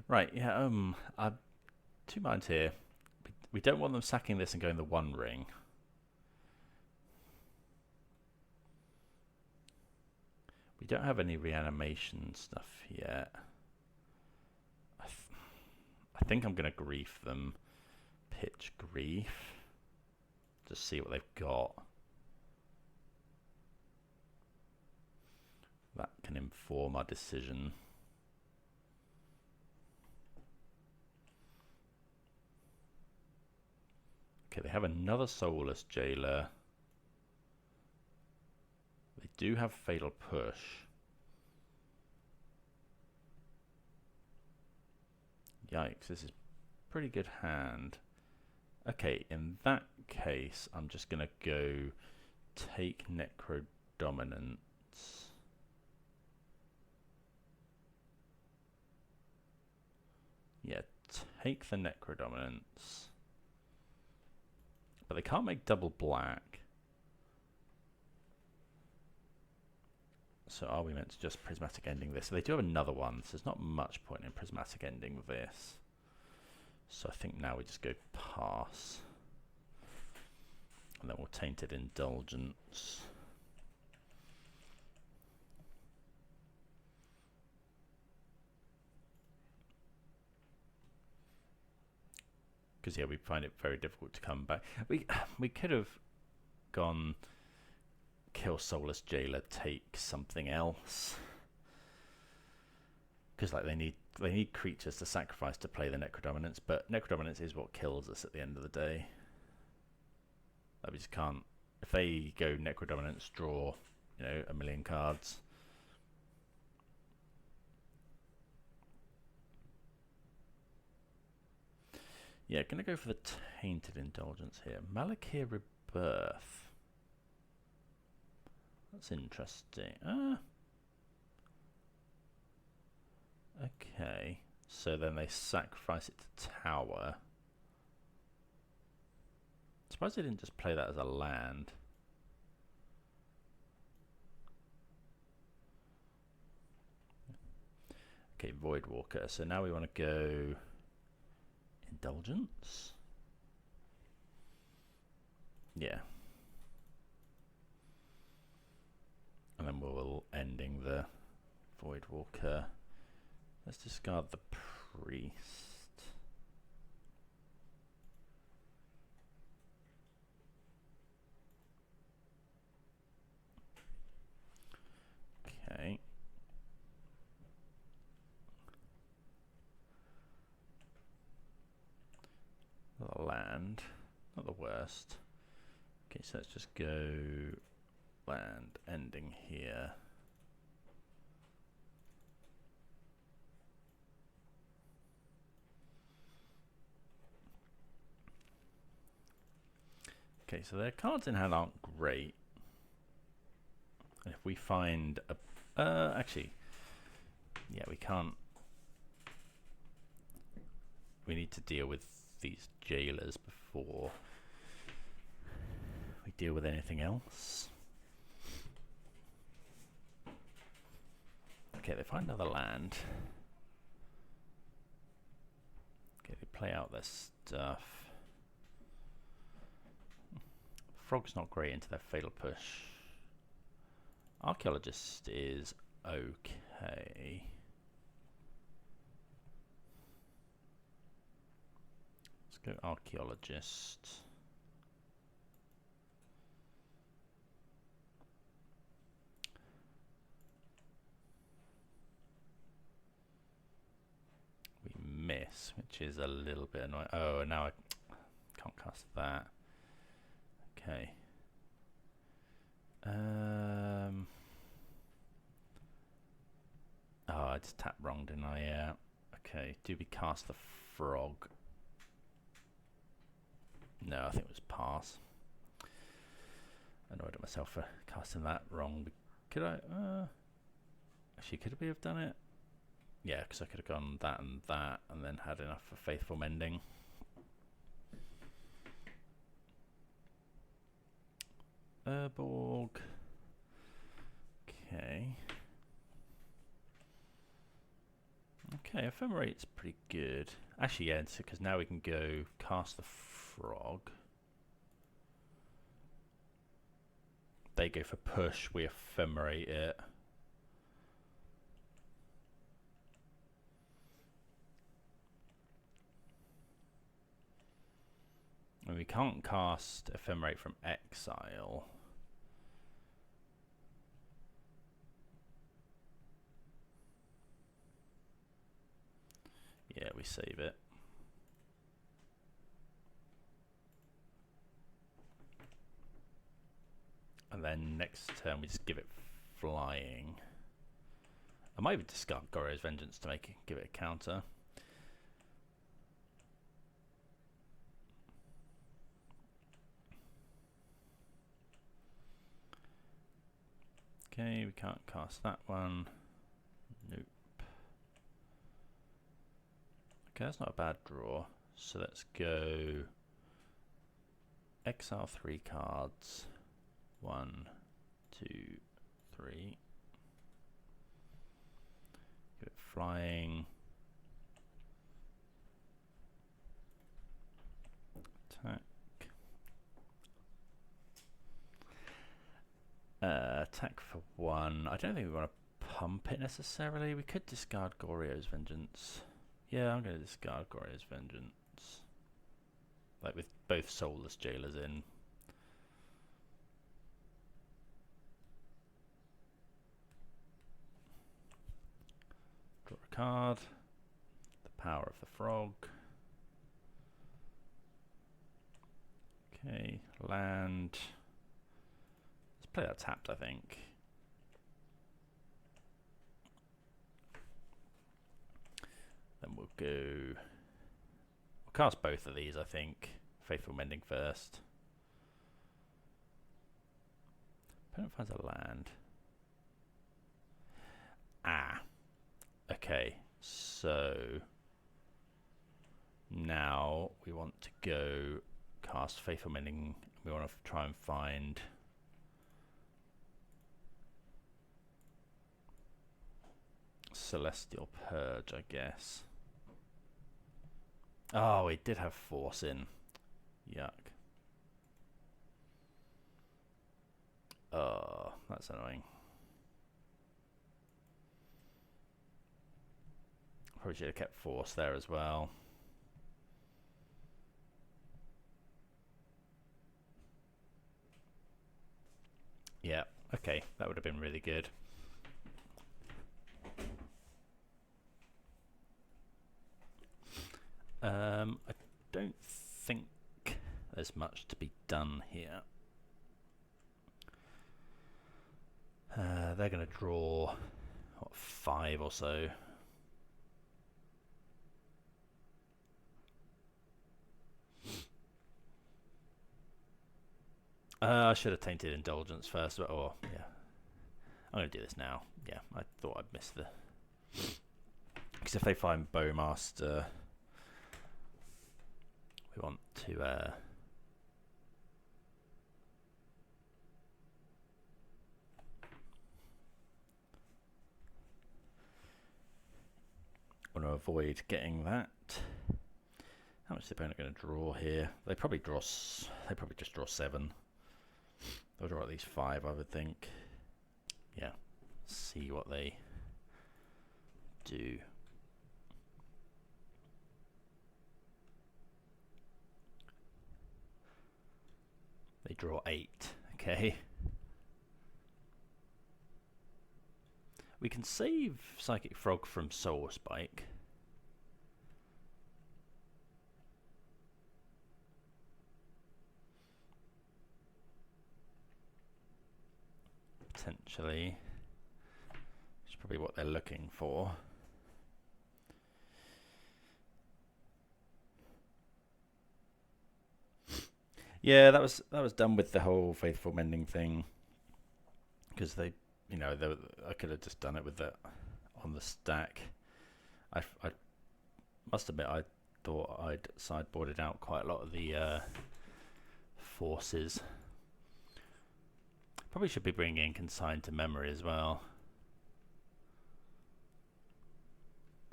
Right, yeah, I'm two minds here. We don't want them sacking this and going the One Ring. We don't have any reanimation stuff yet. I think I'm going to grief them. Pitch Grief. Just see what they've got. That can inform our decision. Okay, they have another Soulless Jailer. They do have Fatal Push. Yikes, this is a pretty good hand. Okay, in that case, I'm just going to go take Necro Dominance. Yeah, take the Necro Dominance. But they can't make double black. So are we meant to just Prismatic Ending this? So they do have another one, so there's not much point in Prismatic Ending this. So I think now we just go pass. And then we'll Tainted Indulgence. Because yeah, we find it very difficult to come back. We could have gone kill Soulless Jailer, take something else. Because like they need creatures to sacrifice to play the Necrodominance, but Necrodominance is what kills us at the end of the day. Like we just can't. If they go Necrodominance, draw, you know, a million cards. Yeah, gonna go for the Tainted Indulgence here. Malakir Rebirth. That's interesting. Okay. So then they sacrifice it to Tower. Surprised they didn't just play that as a land. Okay, Voidwalker. So now we want to go Indulgence. Yeah. And then we'll ending the Voidwalker. Let's discard the Priest. Okay. Another land. Not the worst. Okay, so let's just go land ending here. Okay, so their cards in hand aren't great. And if we find a... actually, yeah, we can't... We need to deal with these jailers before we deal with anything else. Okay, they find another land. Okay, they play out their stuff. Frog's not great into their fatal push. Archaeologist is okay. Let's go Archaeologist. We miss, which is a little bit annoying. Oh, now I can't cast that. Okay. Oh, I just tapped wrong, didn't I? Yeah. Okay. Do we cast the frog? No, I think it was pass. Annoyed at myself for casting that wrong. Could I? Actually, could we have done it? Yeah, because I could have gone that, and then had enough for Faithful Mending. Urborg. Okay. Okay, Ephemerate's pretty good. Actually, yeah, because now we can go cast the frog. They go for push, we Ephemerate it. And we can't cast Ephemerate from exile. Yeah, we save it. And then next turn we just give it flying. I might even discard Goryo's Vengeance to give it a counter. Okay, we can't cast that one. Nope. Okay, that's not a bad draw. So let's go exile 3 cards. 1, 2, 3. Give it flying. Attack. Attack for 1. I don't think we want to pump it necessarily. We could discard Goryo's Vengeance. Yeah, I'm going to discard Goryo's Vengeance. Like with both Soulless Jailers in. Draw a card. The Power of the Frog. Okay, land. Let's play that tapped, I think. Then we'll go. We'll cast both of these, I think. Faithful Mending first. Opponent finds a land. Ah. Okay, so now we want to go cast Faithful Mending. We want to try and find Celestial Purge, I guess. Oh, we did have Force in. Yuck. Oh, that's annoying. Probably should have kept Force there as well. Yeah, okay, that would have been really good. I don't think there's much to be done here. They're going to draw, what, 5 or so. I should have Tainted Indulgence first, but yeah. I'm going to do this now. Yeah, I thought I'd miss the... Because if they find Bowmaster, we want to... want to avoid getting that. How much is the opponent going to draw here? They probably just draw 7. They'll draw at least 5, I would think. Yeah. See what they do. They draw 8. Okay. We can save Psychic Frog from Soul Spike. Potentially. It's probably what they're looking for. Yeah, that was done with the whole Faithful Mending thing, because they, you know, I could have just done it with that on the stack. I must admit, I thought I'd sideboarded out quite a lot of the forces. Probably should be bringing in Consign to memory as well.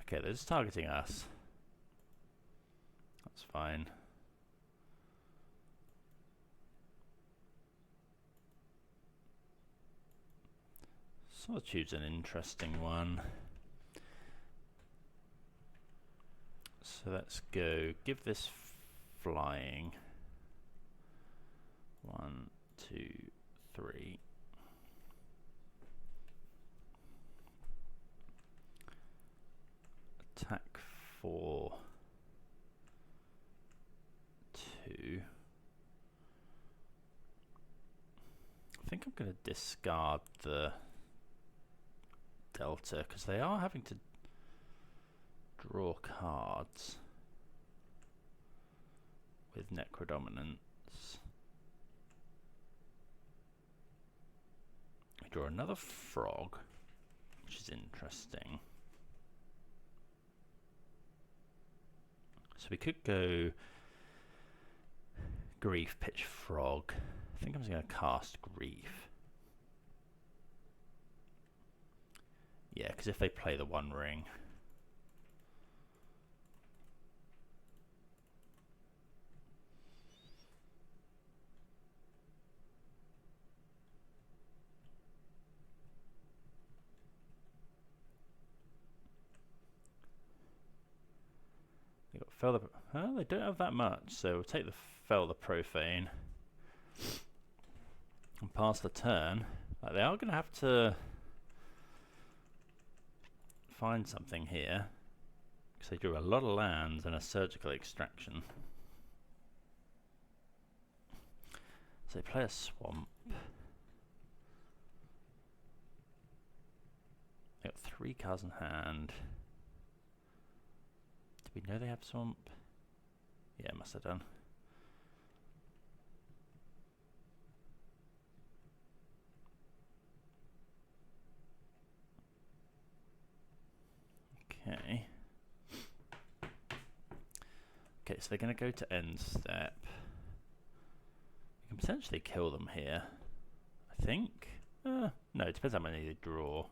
Okay, they're just targeting us. That's fine. Solitude's an interesting one. So let's go. Give this flying. 1, 2, 3. Attack for 2. I think I'm going to discard the Delta, because they are having to draw cards with Necrodominance. We draw another frog, which is interesting. So we could go Grief, pitch Frog. I think I'm just going to cast Grief. Yeah, because if they play the One Ring, they got Fell the. Oh, they don't have that much, so we'll take the Fell the Profane and pass the turn. Like, they are going to have to find something here, because they drew a lot of lands and a Surgical Extraction. So they play a Swamp. They got 3 cards in hand. Did we know they have Swamp? Yeah, must have done. Okay. Okay, so they're going to go to end step. We can potentially kill them here, I think. No, it depends how many they draw.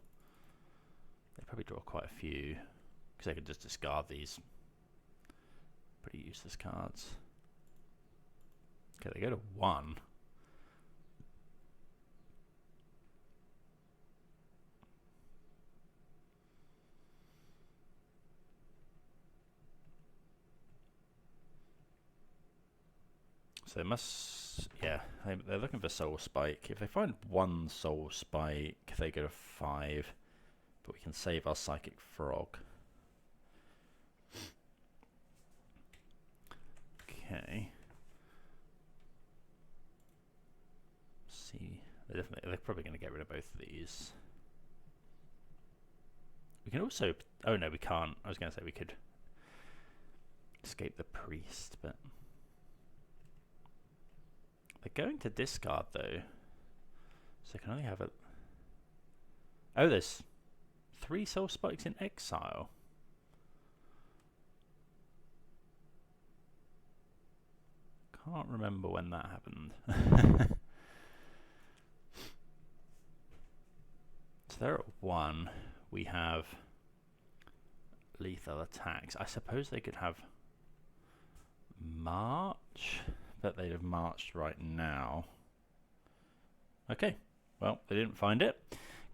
They probably draw quite a few, because they could just discard these pretty useless cards. Okay, they go to 1. So they must, yeah, they're looking for Soul Spike. If they find 1 Soul Spike, they go to 5. But we can save our Psychic Frog. Okay. See, they're probably going to get rid of both of these. We can also, oh no, we can't. I was going to say we could escape the Priest, but they're going to discard though, so they can only have a. Oh, there's 3 Soul Spikes in exile. Can't remember when that happened. So they're at 1. We have at least lethal attacks. I suppose they could have March, but they'd have marched right now. Okay, well, they didn't find it.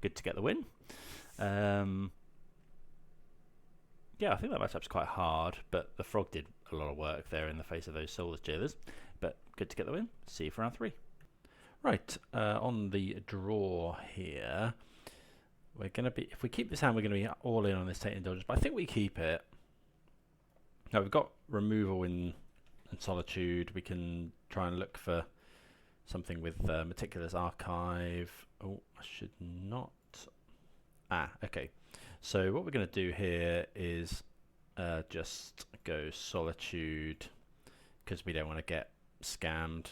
Good to get the win. Yeah, I think that matchup's quite hard, but the Frog did a lot of work there in the face of those Soulless Jailers. But good to get the win. See you for round 3. Right, on the draw here, we're going to be, if we keep this hand, we're going to be all in on this Tainted Indulgence, but I think we keep it. Now, we've got removal in Solitude. We can try and look for something with Meticulous Archive. Oh, I should not. Okay. So what we're going to do here is just go Solitude, because we don't want to get scammed.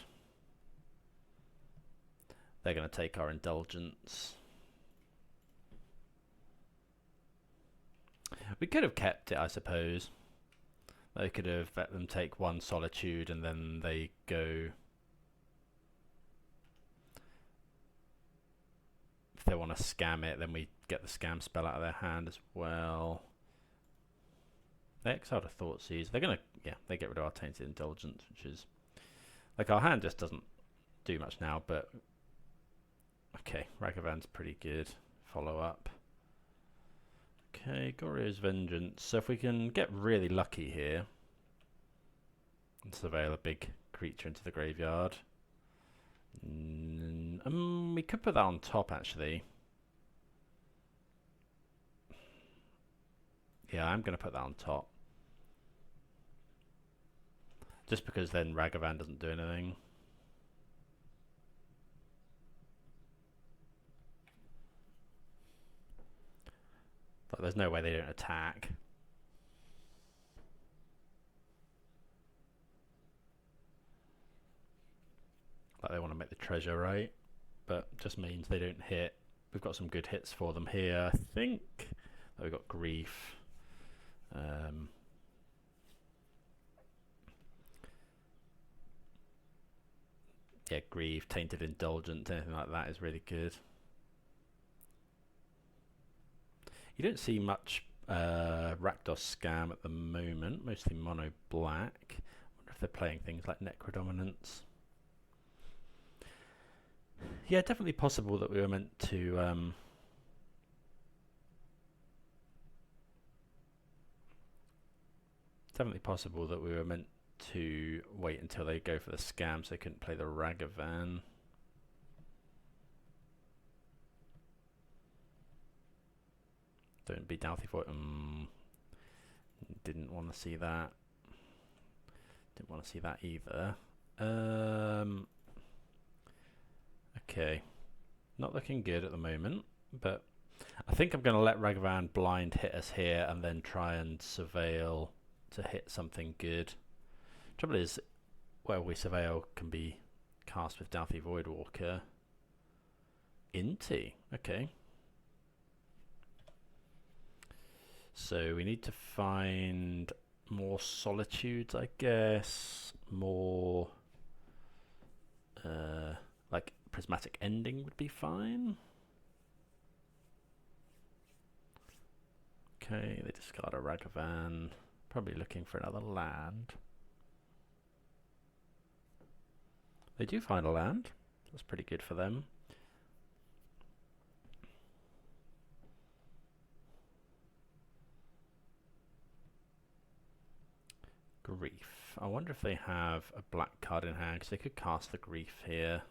They're going to take our Indulgence. We could have kept it, I suppose. They could have let them take one Solitude and then they go. If they want to scam it, then we get the scam spell out of their hand as well. They exiled a Thoughtseize. They're going to, yeah, they get rid of our Tainted Indulgence, which is, like, our hand just doesn't do much now, but okay, Ragavan's pretty good. Follow up. Okay, Goryo's Vengeance. So if we can get really lucky here and surveil a big creature into the graveyard. We could put that on top, actually. Yeah, I'm going to put that on top. Just because then Ragavan doesn't do anything. Like, there's no way they don't attack. Like, they want to make the treasure, right? But just means they don't hit. We've got some good hits for them here, I think. Oh, we've got Grief. Yeah, Grief, Tainted Indulgence, anything like that is really good. You don't see much Rakdos scam at the moment, mostly mono black. I wonder if they're playing things like Necrodominance. Yeah, definitely possible that we were meant to definitely possible that we were meant to wait until they go for the scam so they couldn't play the Ragavan. Don't be Doughty for it. Didn't want to see that. Didn't want to see that either. Okay. Not looking good at the moment, but I think I'm going to let Ragavan blind hit us here and then try and surveil to hit something good. Trouble is, where we surveil can be cast with Doughty Voidwalker. Inti. Okay. So we need to find more Solitudes, I guess. More like Prismatic Ending would be fine. Okay, they discard a Ragavan. Probably looking for another land. They do find a land. That's pretty good for them. Grief. I wonder if they have a black card in hand, because they could cast the Grief here.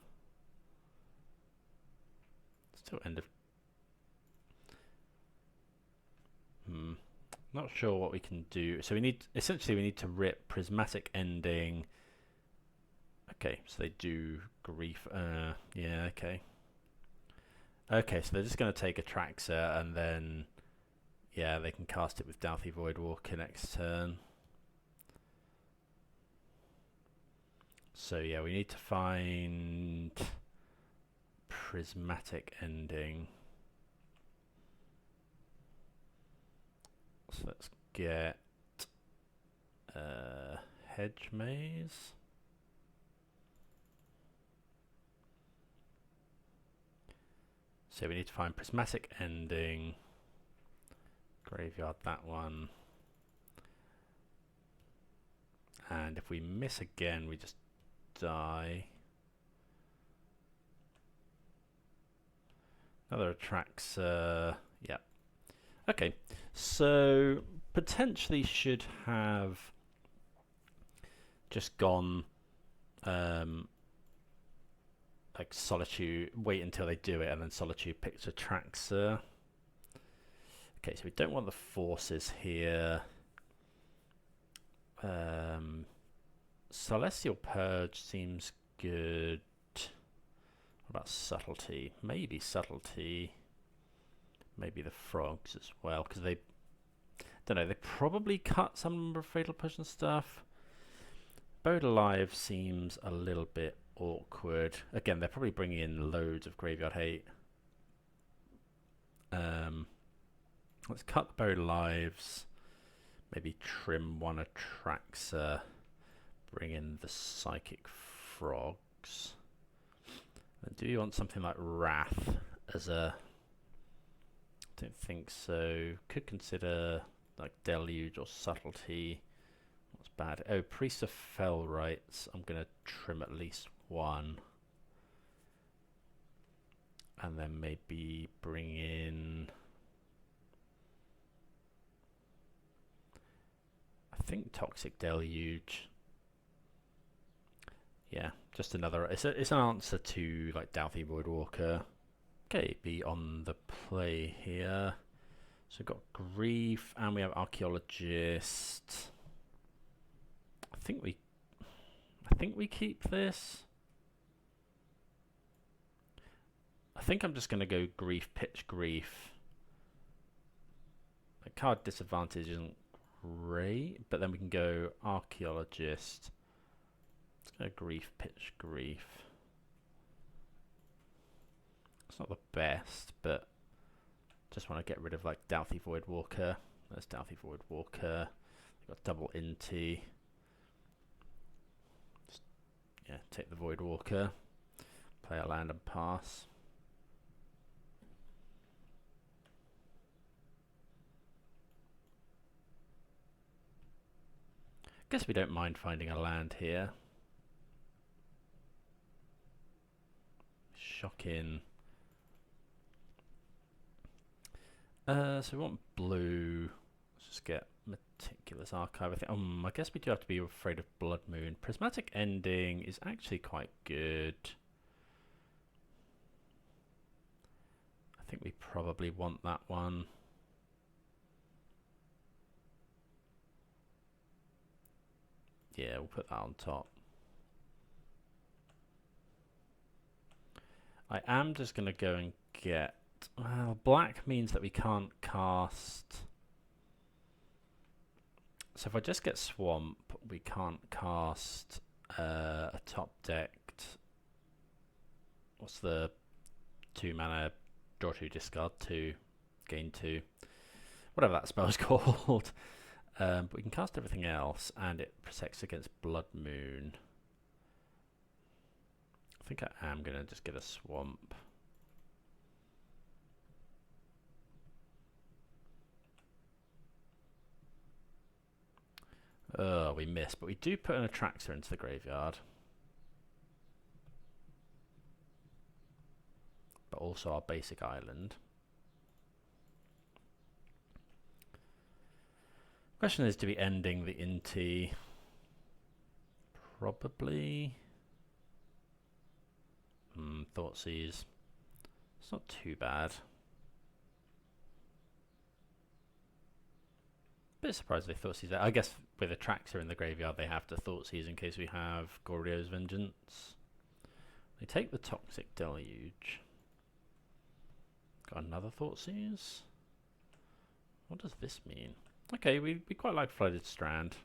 Still end of... Not sure what we can do. So we need, essentially we need to rip Prismatic Ending. Okay, so they do Grief. Yeah, okay. Okay, so they're just going to take Atraxa and then, yeah, they can cast it with Doughty Voidwalker next turn. So yeah, we need to find Prismatic Ending. So let's get Hedge Maze. So we need to find Prismatic Ending. Graveyard that one. And if we miss again, we just die. Another Atraxa. Yeah. Okay. So potentially should have just gone like Solitude. Wait until they do it, and then Solitude picks Atraxa. Okay, so we don't want the forces here. Celestial Purge seems good. What about Subtlety? Maybe Subtlety. Maybe the frogs as well, because they don't know. They probably cut some number of Fatal Push and stuff. Bowed Alive seems a little bit awkward. Again, they're probably bringing in loads of graveyard hate. Let's cut the Bowed Alives. Maybe trim one Atraxa. Bring in the Psychic Frogs. And do you want something like Wrath as a... I don't think so. Could consider like Deluge or Subtlety. What's bad? Oh, Priest of Fell Rites. I'm going to trim at least one. And then maybe bring in... I think Toxic Deluge. Yeah, just another... It's an answer to like Doubthy Voidwalker. Okay, be on the play here. So we've got Grief and we have Archaeologist. I think we keep this. I think I'm just going to go Grief, pitch Grief. The card disadvantage isn't great, but then we can go Archaeologist. Let's go Grief, pitch Grief. It's not the best, but just want to get rid of like Doubthy Voidwalker. There's Doubthy Voidwalker. We've got double Inti. Just, yeah, take the Voidwalker. Play a land and pass. Guess we don't mind finding a land here. Shocking. So we want blue. Let's just get Meticulous Archive. I think. I guess we do have to be afraid of Blood Moon. Prismatic Ending is actually quite good. I think we probably want that one. Yeah, we'll put that on top. I am just going to go and get... Well, black means that we can't cast... So if I just get Swamp, we can't cast a top-decked... What's the 2 mana, draw 2, discard 2, gain 2. Whatever that spell's called. But we can cast everything else, and it protects against Blood Moon. I think I am going to just get a Swamp. Oh, we missed, but we do put an Atraxa into the graveyard. But also our basic island. Question is, do we ending the Inti? Probably. Thoughtseize. It's not too bad. Bit surprised they Thoughtseize. I guess with Atraxa in the graveyard, they have to Thoughtseize in case we have Goryo's Vengeance. They take the Toxic Deluge. Got another Thoughtseize. What does this mean? Okay, we quite like Flooded Strand.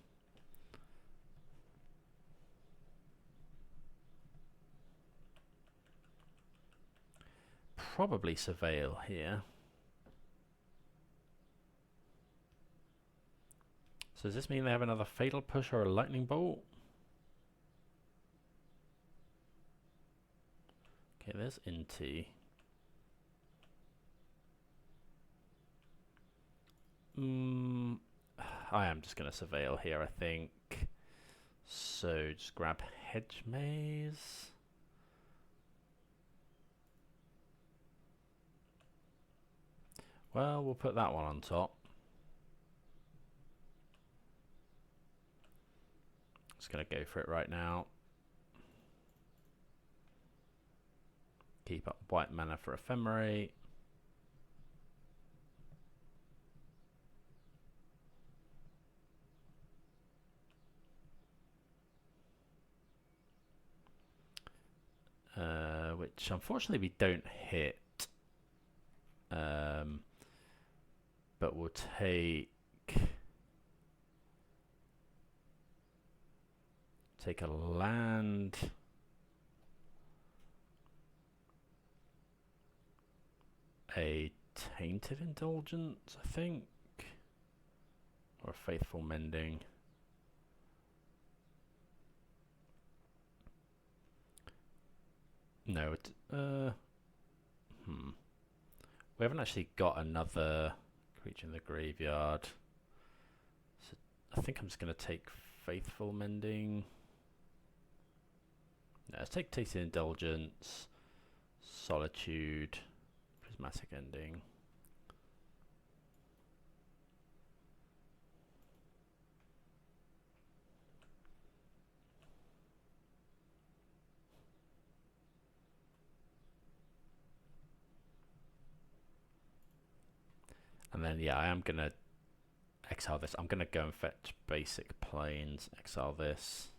Probably Surveil here. So does this mean they have another Fatal Push or a Lightning Bolt? Okay, there's Inti. I am just going to Surveil here, I think. So just grab Hedge Maze. Well, we'll put that one on top. Just going to go for it right now. Keep up white mana for Ephemerate. Which unfortunately we don't hit. But we'll take a land. A Tainted Indulgence, I think. Or a Faithful Mending. No, we haven't actually got another creature in the graveyard. So I think I'm just going to take Faithful Mending. No, let's take Tainted Indulgence, Solitude, Prismatic Ending. And then, yeah, I am going to exile this. I'm going to go and fetch basic planes, exile this.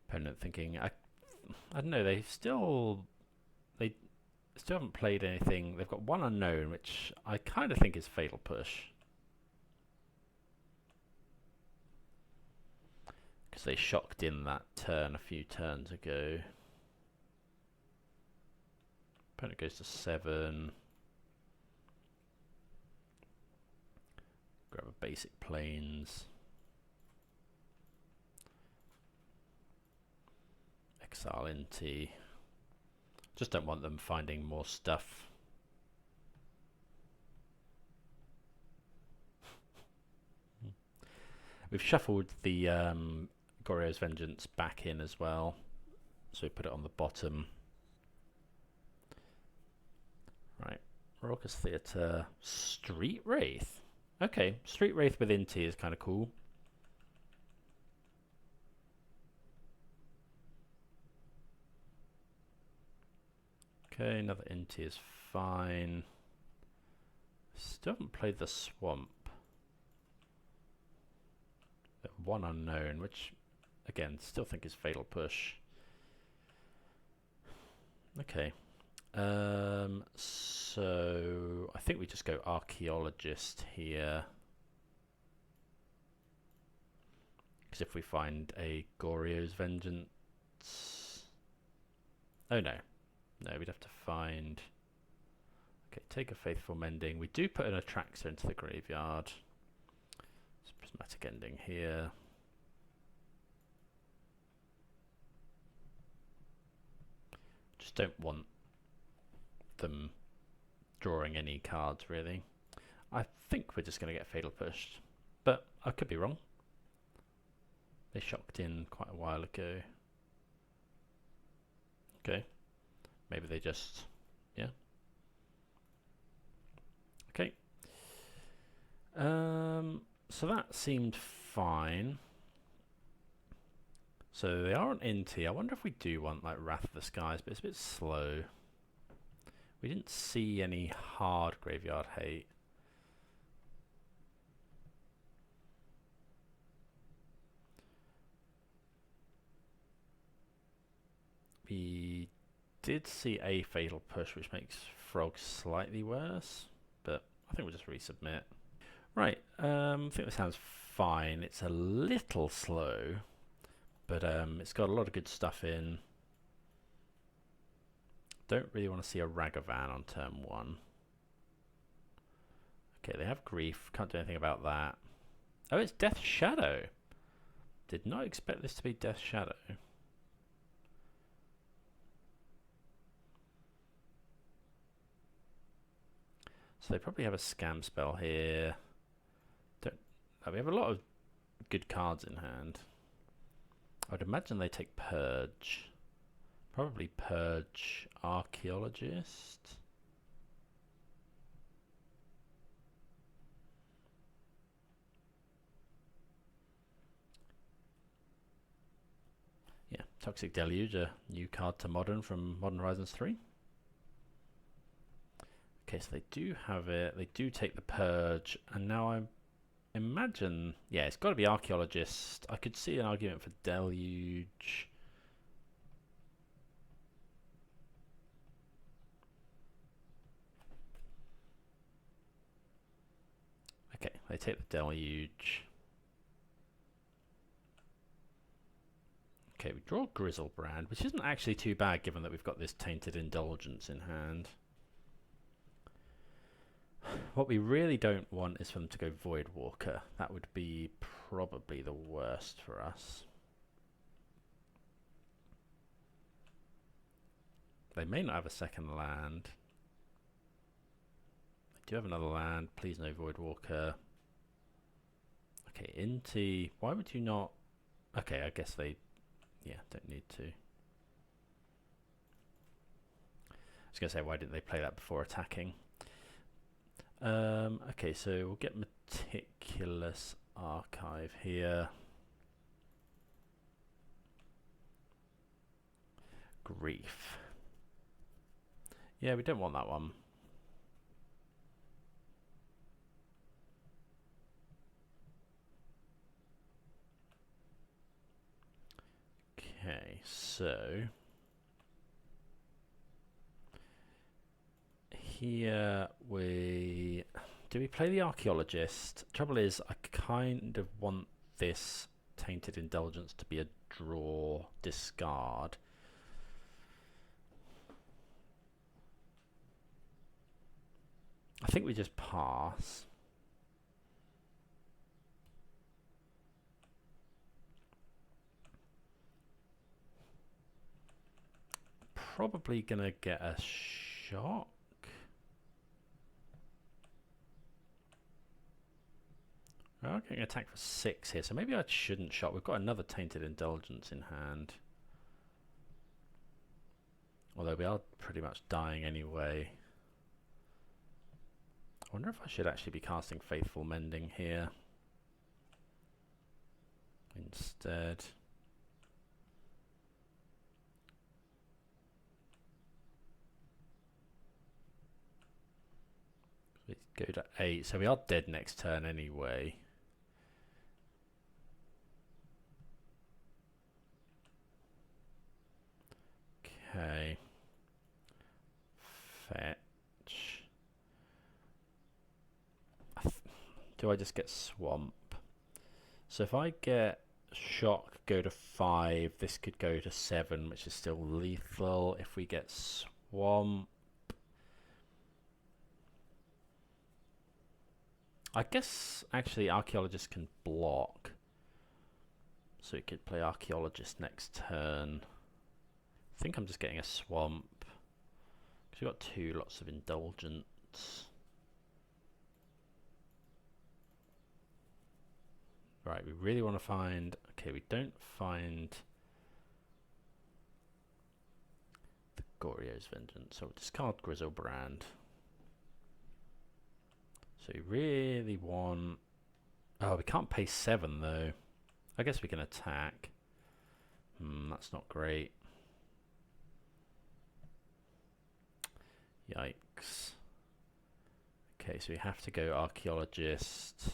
Opponent thinking, I don't know, they still haven't played anything. They've got one unknown, which I kind of think is Fatal Push. Because they shocked in that turn a few turns ago. Opponent goes to 7. Grab a basic planes. Exile into. Just don't want them finding more stuff. We've shuffled the Goryo's Vengeance back in as well, so we put it on the bottom. Right, Raucous Theatre, Street Wraith. Okay, Street Wraith with Inti is kind of cool. Okay, another Inti is fine. Still haven't played the Swamp. One unknown, which again still think is Fatal Push. Okay, so I think we just go Archaeologist here, because if we find a Goryo's Vengeance, oh no, we'd have to find. Okay, take a Faithful Mending. We do put an Atraxa into the graveyard. Prismatic Ending here. Just don't want them drawing any cards, really. I think we're just going to get Fatal Pushed, but I could be wrong. They shocked in quite a while ago. Okay. Maybe they just, yeah. Okay. So that seemed fine. So they are on Inti. I wonder if we do want like Wrath of the Skies, but it's a bit slow. We didn't see any hard graveyard hate. We did see a Fatal Push, which makes Frog slightly worse, but I think we'll just resubmit. Right, I think this sounds fine. It's a little slow, but it's got a lot of good stuff in. Don't really want to see a Ragavan on turn 1. Okay, they have Grief. Can't do anything about that. Oh, it's Death Shadow. Did not expect this to be Death Shadow. So they probably have a scam spell here. We have a lot of good cards in hand. I would imagine they take Purge. Probably Purge Archaeologist. Yeah, Toxic Deluge, a new card to Modern from Modern Horizons 3. Okay, so they do have it. They do take the Purge, and now I imagine, yeah, it's got to be Archaeologist. I could see an argument for Deluge. Okay, they take the Deluge. Okay, we draw Griselbrand, which isn't actually too bad given that we've got this Tainted Indulgence in hand. What we really don't want is for them to go Voidwalker. That would be probably the worst for us. They may not have a second land. They do have another land. Please no Voidwalker. Okay, Inti. Why would you not? Okay, I guess they, yeah, don't need to. I was going to say, why didn't they play that before attacking? Okay, so we'll get Meticulous Archive here. Grief. Yeah, we don't want that one. Okay, so here do we play the Archaeologist? Trouble is, I kind of want this Tainted Indulgence to be a draw discard. I think we just pass. Probably gonna get a shock. We're getting attacked for 6 here, so maybe I shouldn't shock. We've got another Tainted Indulgence in hand. Although we are pretty much dying anyway. I wonder if I should actually be casting Faithful Mending here instead. We go to 8, so we are dead next turn anyway. Okay. Fetch. Do I just get Swamp? So if I get Shock, go to 5, this could go to 7, which is still lethal. If we get Swamp, I guess actually Archaeologist can block. So we could play Archaeologist next turn. I think I'm just getting a Swamp. Because we've got 2 lots of Indulgence. Right, we really want to find... Okay, we don't find the Goryo's Vengeance, so we'll discard Griselbrand. So we really want... Oh, we can't pay 7 though. I guess we can attack. That's not great. Yikes. Okay, so we have to go Archaeologist.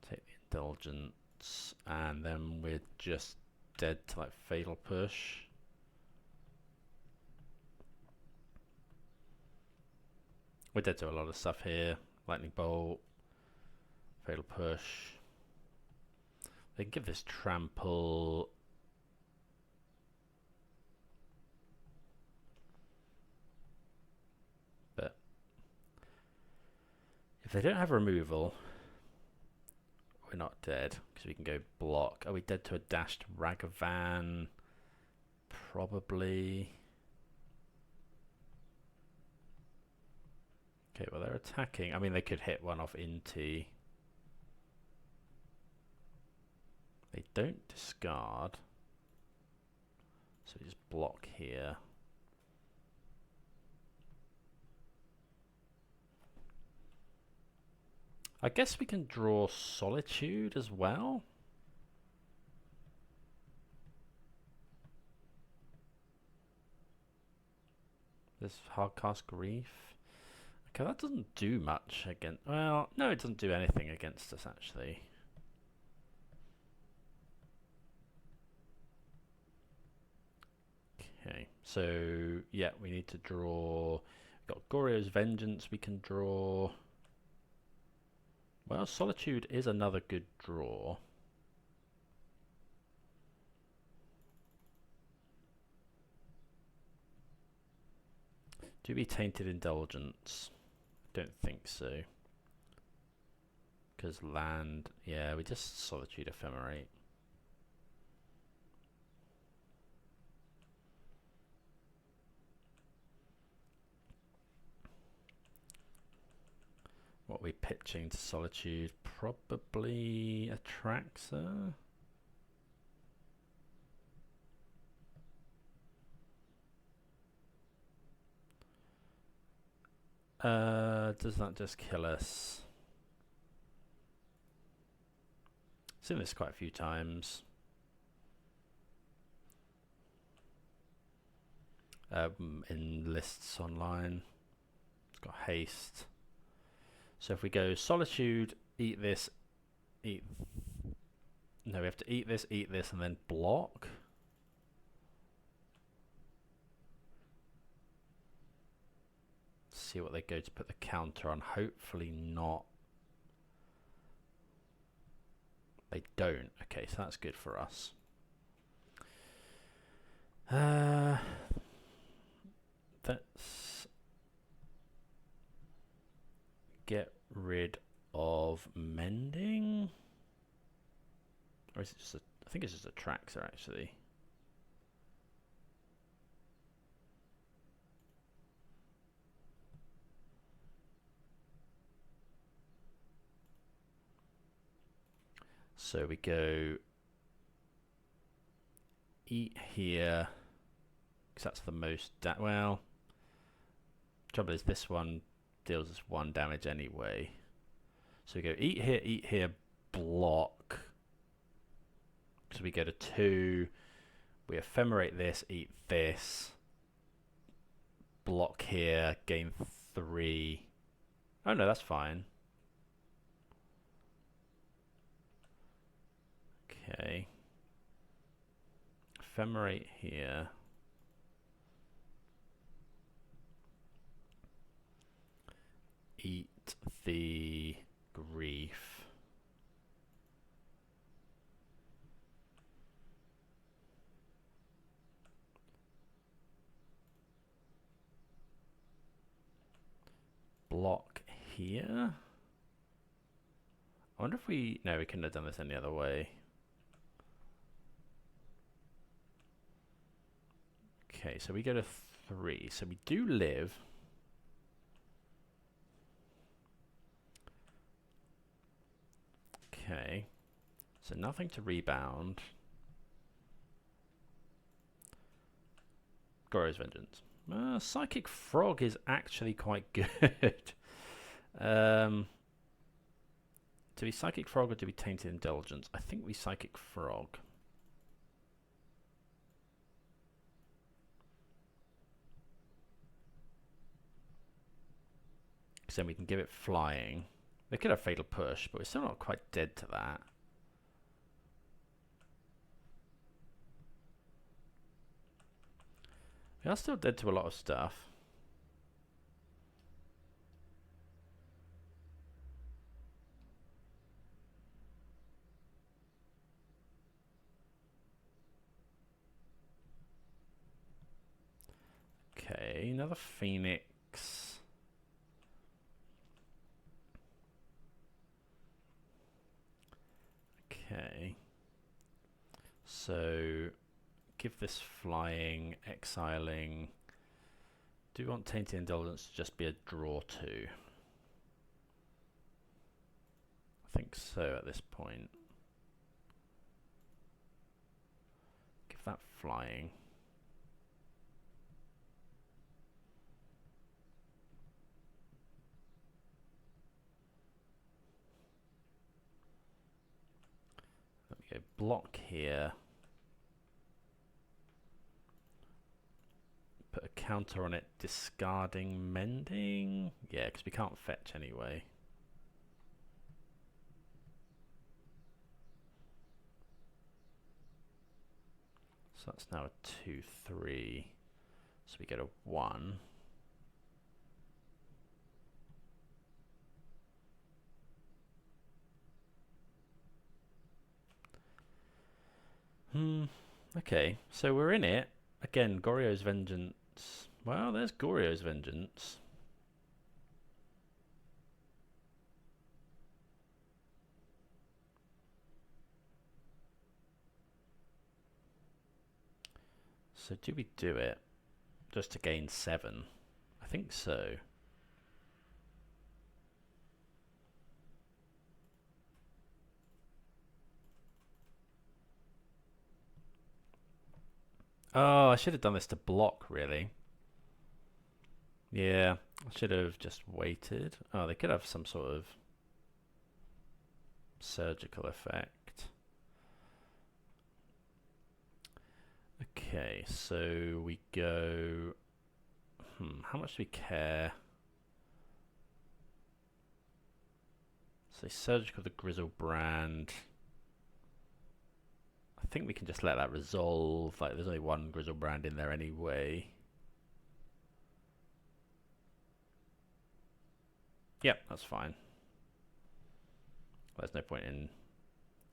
Take the Indulgence, and then we're just dead to like Fatal Push. We're dead to a lot of stuff here. Lightning Bolt, Fatal Push. They can give this Trample. But if they don't have removal, we're not dead because we can go block. Are we dead to a dashed Ragavan? Probably. Okay, well they're attacking. I mean, they could hit one off Inti. They don't discard. So we just block here. I guess we can draw Solitude as well. This Hardcast Grief. Okay, that doesn't do much against... Well, no, it doesn't do anything against us, actually. Okay, so, yeah, we need to draw... We've got Goryo's Vengeance we can draw. Well, Solitude is another good draw. Do we Tainted Indulgence? Don't think so. Because land... Yeah, we just Solitude Ephemerate. What are we pitching to Solitude? Probably Atraxa? Does that just kill us? Seen this quite a few times. In lists online. It's got haste. So if we go Solitude, eat this, eat... No, we have to eat this, and then block. See what they go to put the counter on. Hopefully not. They don't. Okay, so that's good for us. Let's get rid of Mending. Or is it just a... I think it's just Atraxa, actually. So we go eat here, because that's the most... well, trouble is this one deals us 1 damage anyway. So we go eat here, block. So we go to 2. We ephemerate this, eat this. Block here, gain 3. Oh no, that's fine. Okay. Ephemerate here. Eat the grief. Block here. I wonder if we... No, we couldn't have done this any other way. Okay, so we go to 3. So we do live. Okay. So nothing to rebound. Goryo's Vengeance. Psychic Frog is actually quite good. Do we Psychic Frog or do we Tainted Indulgence? I think we Psychic Frog. Because then we can give it flying. They could have Fatal Push, but we're still not quite dead to that. We are still dead to a lot of stuff. Okay, another Phoenix. Okay. So give this flying, exiling. Do we want Tainted Indulgence to just be a draw 2? I think so at this point. Give that flying. Let me go block here. Put a counter on it, discarding Mending. Yeah, because we can't fetch anyway. So that's now a 2/3. So we get a 1. Okay, so we're in it. Again, Goryo's Vengeance. Well, there's Goryo's Vengeance. So do we do it just to gain 7? I think so. Oh, I should have done this to block, really. Yeah, I should have just waited. Oh, they could have some sort of surgical effect. Okay, so we go... how much do we care? So surgical the Griselbrand. I think we can just let that resolve. Like, there's only one Griselbrand in there anyway. Yep, that's fine. There's no point in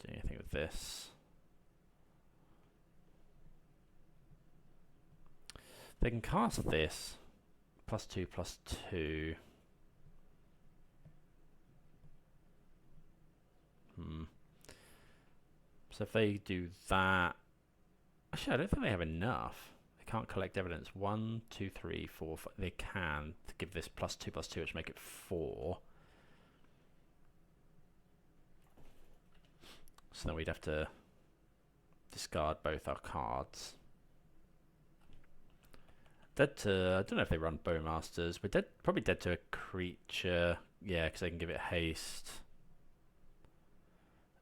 doing anything with this. They can cast this. +2/+2. So if they do that... Actually, I don't think they have enough. They can't collect evidence. 1, 2, 3, 4, 5. They can to give this +2/+2, which make it 4. So then we'd have to discard both our cards. Dead to... I don't know if they run Bowmasters. We're dead, probably dead to a creature. Yeah, because they can give it haste.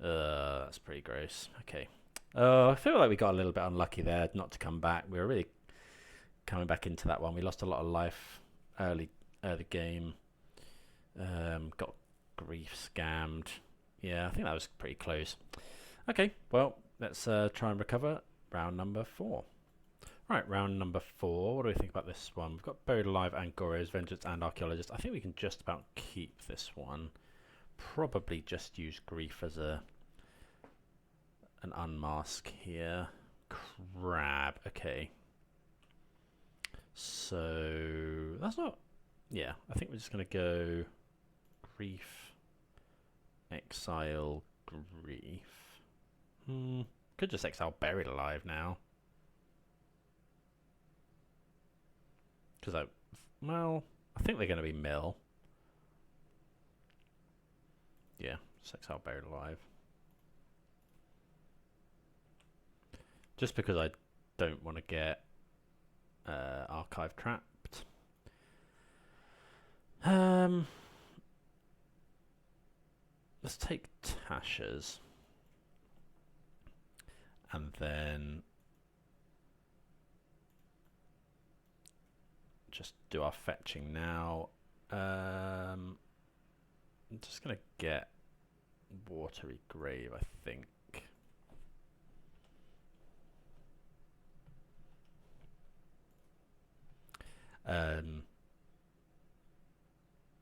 That's pretty gross. Okay. I feel like we got a little bit unlucky there not to come back. We were really coming back into that one. We lost a lot of life early game. Got grief scammed. Yeah, I think that was pretty close. Okay, well, let's try and recover round number 4. Right, round number 4. What do we think about this one? We've got Buried Alive and Goryo's Vengeance and Archaeologist. I think we can just about keep this one. Probably just use grief as an unmask here. Crab. Okay. So that's not... Yeah, I think we're just going to go grief, exile, grief. Could just exile Buried Alive now. Because I think they're going to be mill. Yeah, just exile Buried Alive. Just because I don't want to get archive trapped. Let's take Tasha's. And then just do our fetching now. I'm just going to get Watery Grave, I think.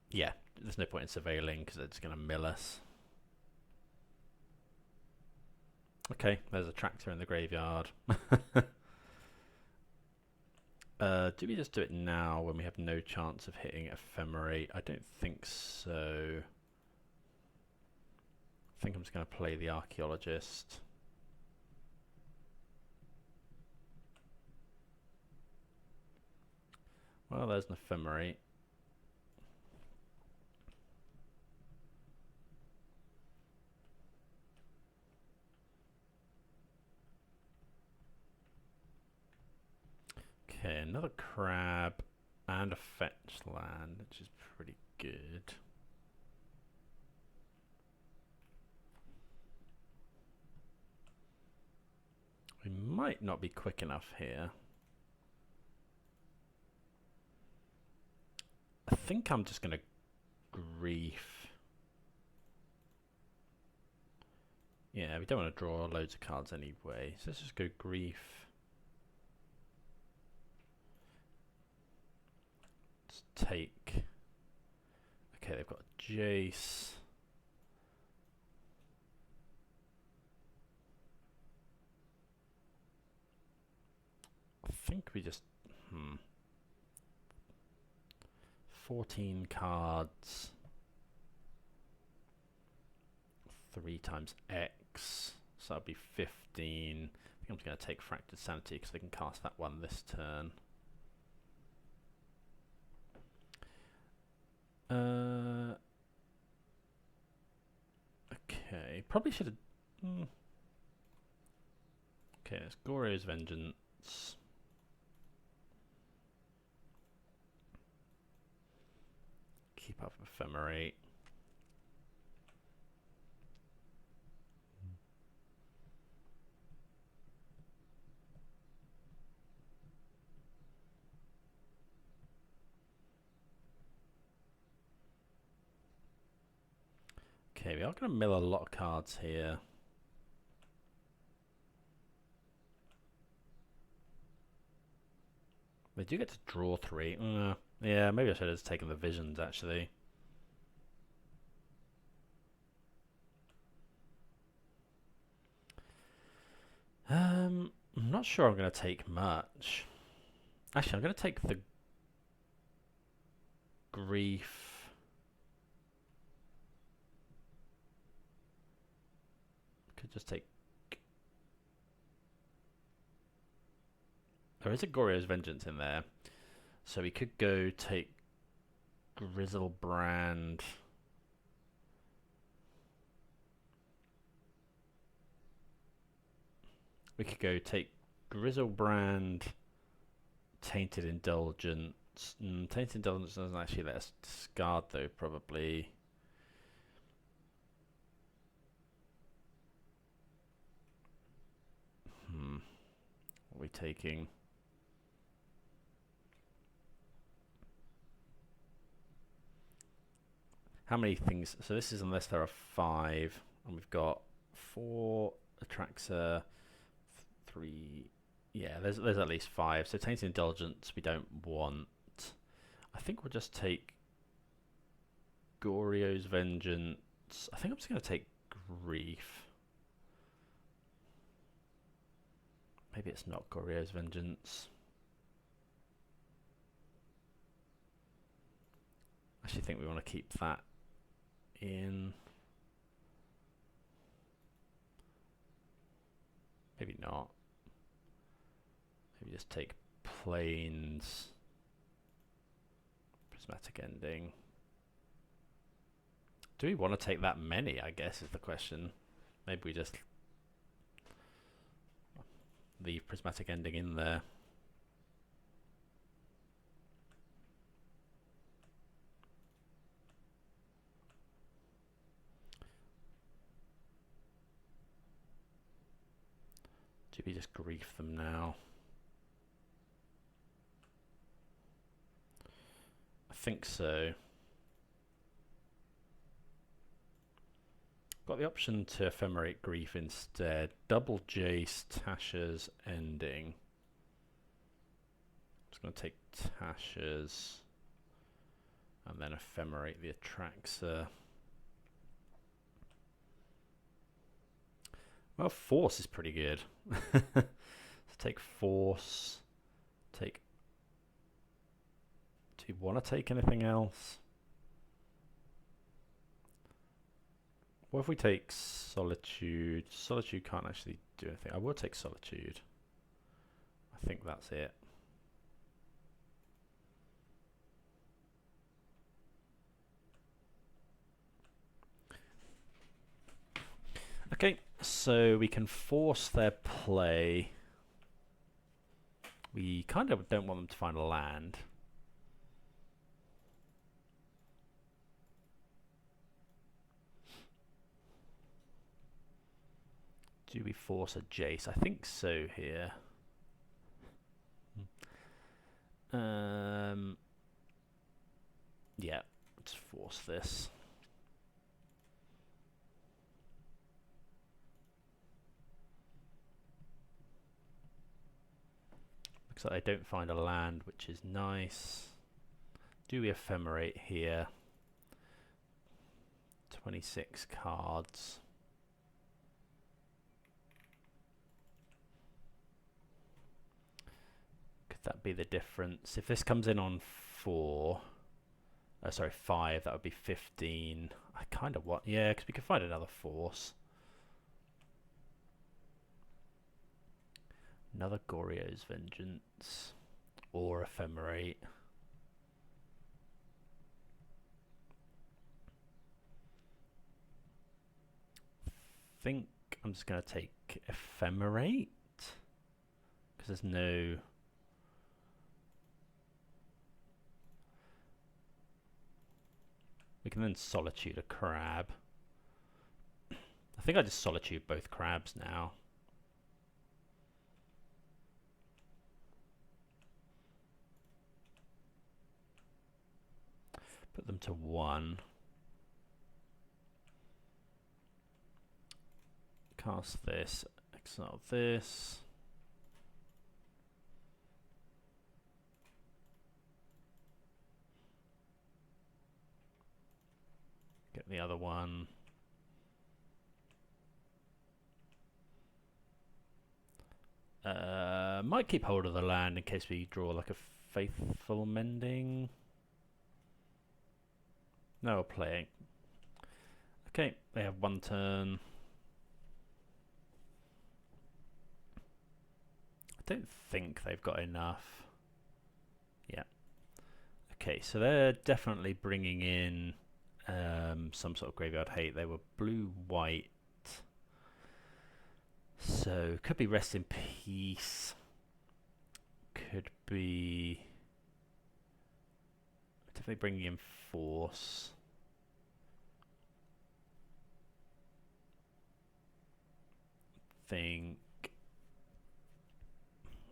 Yeah, there's no point in surveilling because they're just going to mill us. Okay, there's a Atraxa in the graveyard. Do we just do it now when we have no chance of hitting Ephemerate? I don't think so. I think I'm just going to play the Archaeologist. Well, there's an Ephemerate. Okay, another crab and a fetch land, which is pretty good. We might not be quick enough here. I think I'm just going to grief. Yeah, we don't want to draw loads of cards anyway, so let's just go grief. Let's take... Okay, they've got Jace. I think we just... 14 cards. 3 times X. So that'll be 15. I think I'm just going to take Fractured Sanity because they can cast that one this turn. Okay, probably should have... Okay, it's Goryo's Vengeance. Keep up Ephemerate. Okay, we are going to mill a lot of cards here. We do get to draw 3. Yeah, maybe I should have just taken the visions, actually. I'm not sure I'm going to take much. Actually, I'm going to take the grief. Could just take... There is a Goryo's Vengeance in there. So we could go take Griselbrand. We could go take Griselbrand, Tainted Indulgence. Tainted Indulgence doesn't actually let us discard though, probably. What are we taking? How many things? So this is unless there are 5, and we've got 4 Atraxa, 3. Yeah, there's at least 5. So Tainted Indulgence we don't want. I think we'll just take Goryo's Vengeance. I think I'm just going to take Grief. Maybe it's not Goryo's Vengeance. I actually think we want to keep that in. Maybe not. Maybe just take Plains. Prismatic Ending. Do we want to take that many, I guess, is the question. Maybe we just leave Prismatic Ending in there. Do we just grief them now? I think so. Got the option to Ephemerate Grief instead. Double Jace, Tasha's Ending. Just going to take Tasha's and then Ephemerate the Atraxa. Well, Force is pretty good. So take Force. Take... Do you want to take anything else? What if we take Solitude? Solitude can't actually do anything. I will take Solitude. I think that's it. Okay, so we can force their play. We kind of don't want them to find a land. Do we force a Jace? I think so here. Yeah, let's force this. Looks like I don't find a land, which is nice. Do we Ephemerate here? 26 cards. Could that be the difference? If this comes in on 4, sorry, 5, that would be 15. I kind of want, yeah, because we could find another force. Another Goryo's Vengeance or Ephemerate. I think I'm just going to take Ephemerate because there's no. We can then Solitude a crab. I think I just Solitude both crabs now. Put them to 1. Cast this, exile this. Get the other one. Might keep hold of the land in case we draw like a Faithful Mending. No, we're playing. Okay, they have 1 turn. I don't think they've got enough. Yeah. Okay, so they're definitely bringing in some sort of graveyard hate. They were blue-white. So, could be Rest in Peace. Could be definitely bringing in Force. Think.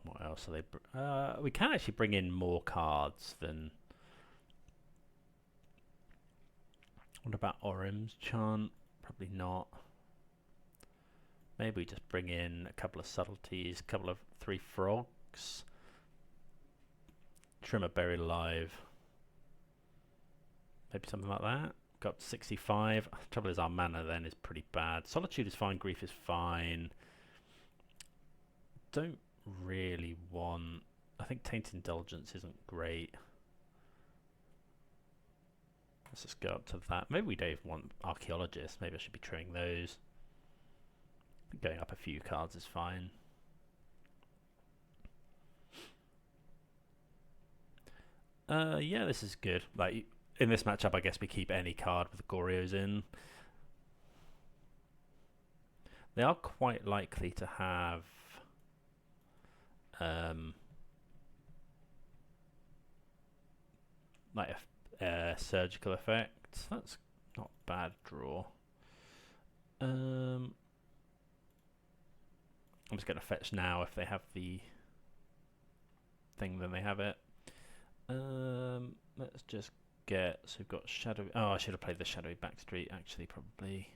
What else are they? We can actually bring in more cards than. What about Orim's Chant? Probably not. Maybe we just bring in a couple of subtleties, a couple of 3 frogs. Trimmer Buried Alive. Maybe something like that. Got up to 65. Trouble is our mana then is pretty bad. Solitude is fine, Grief is fine. Don't really want. I think Tainted Indulgence isn't great. Let's just go up to that. Maybe we don't even want Archaeologist. Maybe I should be trimming those. Going up a few cards is fine. Yeah, this is good. Like in this matchup, I guess we keep any card with Goryos in. They are quite likely to have like a surgical effect. That's not a bad draw. I'm just going to fetch now. If they have the thing, then they have it. Let's just get. So we've got Shadowy. Oh, I should have played the Shadowy Backstreet actually, probably.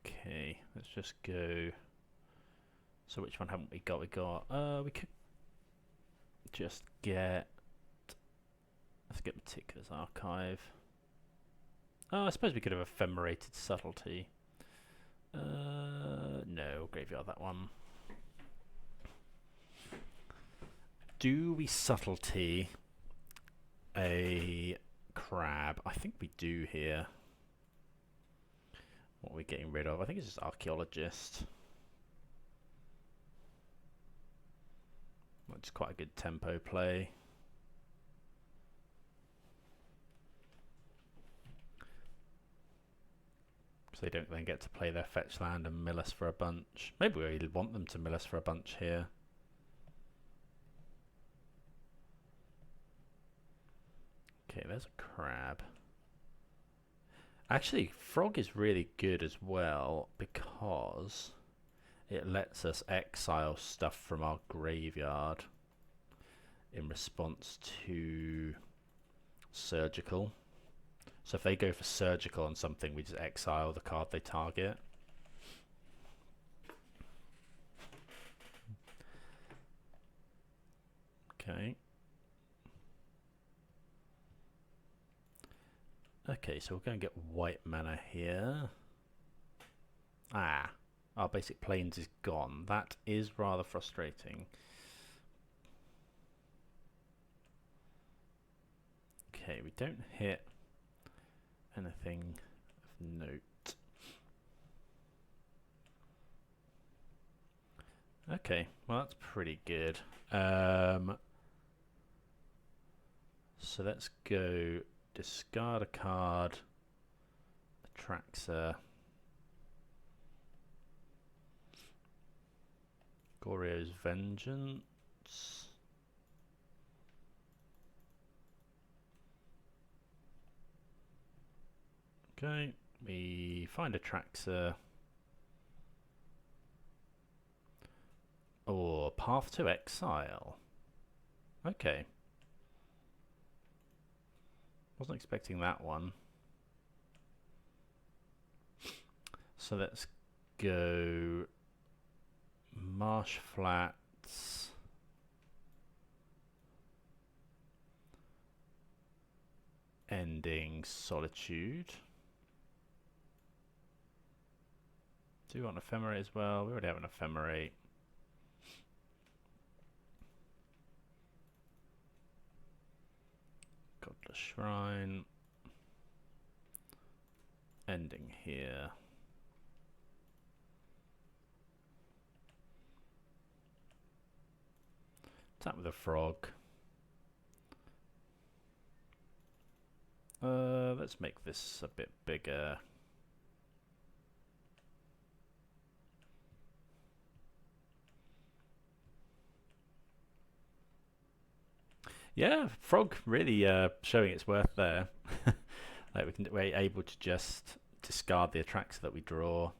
Okay, let's just go. So which one haven't we got? We got. We could just get. Let's get Meticulous Archive. Oh, I suppose we could have Ephemerated Subtlety. No, graveyard that one. Do we Subtlety a crab. I think we do here. What are we getting rid of? I think it's just Archaeologist. Which is quite a good tempo play. So they don't then get to play their fetch land and mill us for a bunch. Maybe we really want them to mill us for a bunch here. Okay, there's a crab. Actually, frog is really good as well because it lets us exile stuff from our graveyard in response to surgical. So if they go for surgical on something, we just exile the card they target. Okay. Okay, so we're going to get white mana here. Ah, our basic plains is gone. That is rather frustrating. Okay, we don't hit anything of note. Okay, well that's pretty good. So let's go discard a card, Atraxa, Goryo's Vengeance. Okay, we find Atraxa. Or Path to Exile. Okay. Wasn't expecting that one. So let's go Marsh Flats. Ending Solitude. Do we want Ephemerate as well? We already have an Ephemerate. Godless Shrine. Ending here. Tap with a frog. Let's make this a bit bigger. Yeah, frog really showing its worth there. Like we're able to just discard the Atraxa that we draw.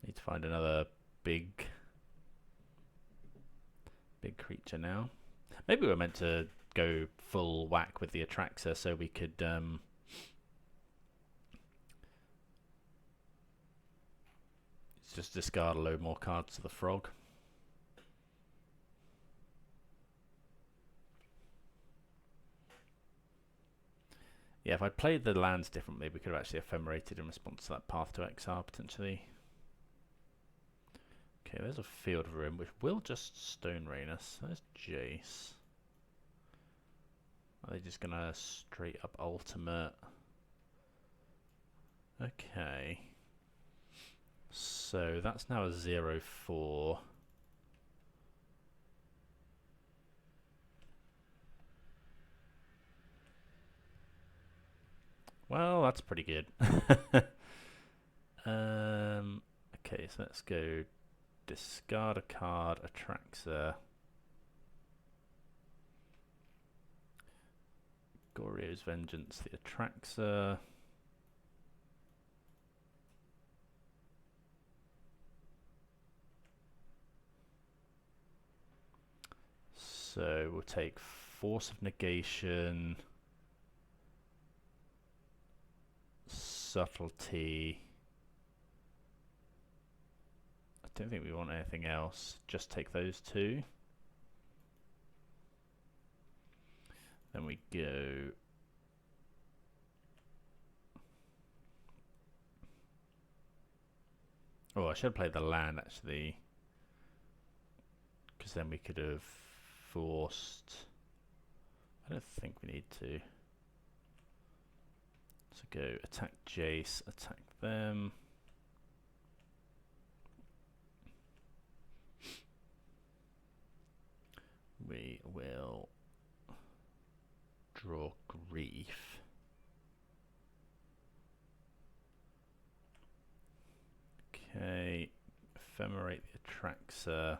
Need to find another big creature now. Maybe we're meant to go full whack with the Atraxa so we could just discard a load more cards to the frog. Yeah, if I'd played the lands differently, we could have actually ephemerated in response to that Path to Exile, potentially. Okay, there's a Field of Ruin, which will just Stone Rain us. There's Jace. Are they just going to straight up ultimate? Okay. So that's now a 0/4. Well, that's pretty good. Okay, so let's go discard a card, Atraxa, Goryo's Vengeance, the Atraxa. So we'll take Force of Negation, Subtlety. I don't think we want anything else. Just take those two. Then we go oh, I should have played the land actually. because then we could have forced... I don't think we need to. So go attack Jace, attack them. We will draw Grief. Okay, Ephemerate the Atraxa.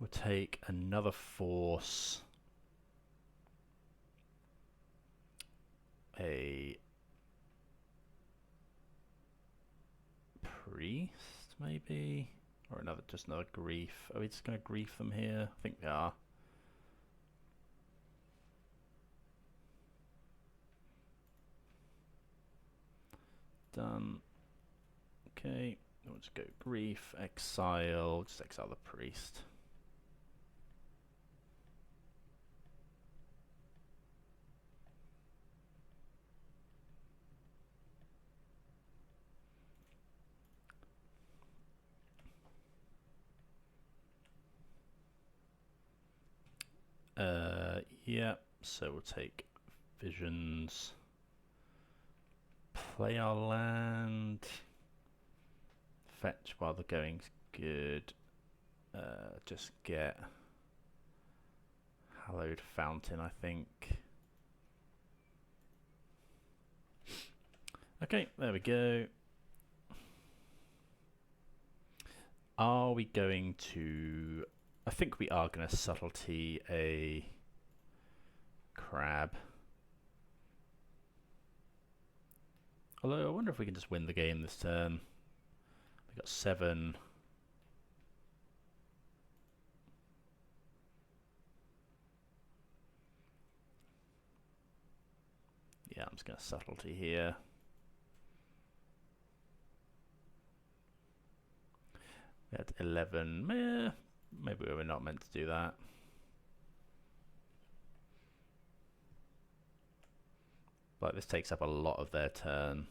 We'll take another Force. A Priest, maybe? Or just another Grief. Are we just going to Grief them here? I think we are. Done. Okay, we'll just go Grief, Exile, just exile the Priest. Yeah, so we'll take Visions, play our land, fetch while the going's good, just get Hallowed Fountain, I think. Okay, there we go. Are we going to... I think we are going to Subtlety a crab. Although I wonder if we can just win the game this turn. We got 7. Yeah, I'm just going to Subtlety here. We had 11. Maybe we were not meant to do that. But this takes up a lot of their turn.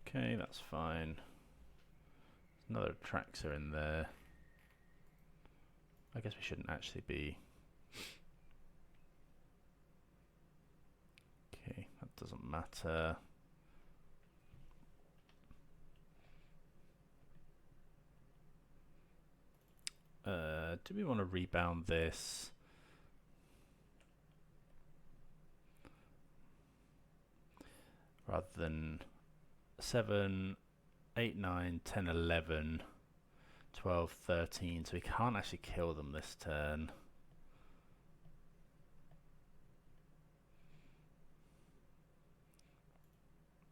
Okay, that's fine. There's another Atraxa in there. I guess we shouldn't actually be... Okay, that doesn't matter. Do we want to rebound this? Rather than 7, 8, 9, 10, 11, 12, 13. So we can't actually kill them this turn.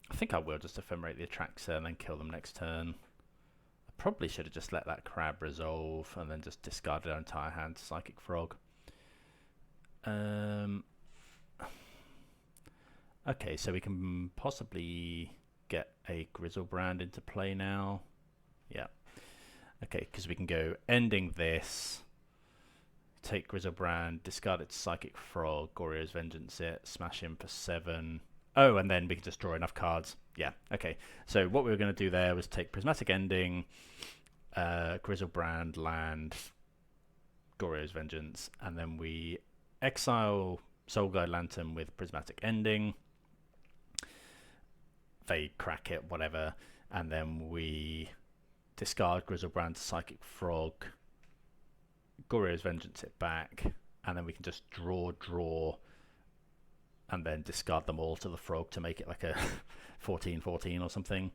I think I will just Ephemerate the Atraxa and then kill them next turn. Probably should have just let that crab resolve and then just discarded our entire hand to Psychic Frog. Okay, so we can possibly get a Griselbrand into play now. Yeah. Okay, because we can go ending this, take Griselbrand, discard it to Psychic Frog, Goryo's Vengeance it, smash him for 7. Oh, and then we can just draw enough cards. Yeah, okay. So what we were going to do there was take Prismatic Ending, Griselbrand, land, Goryo's Vengeance, and then we exile Soul Guide Lantern with Prismatic Ending. They crack it, whatever, and then we discard Griselbrand to Psychic Frog, Goryo's Vengeance it back, and then we can just draw, and then discard them all to the frog to make it like a 14-14 or something.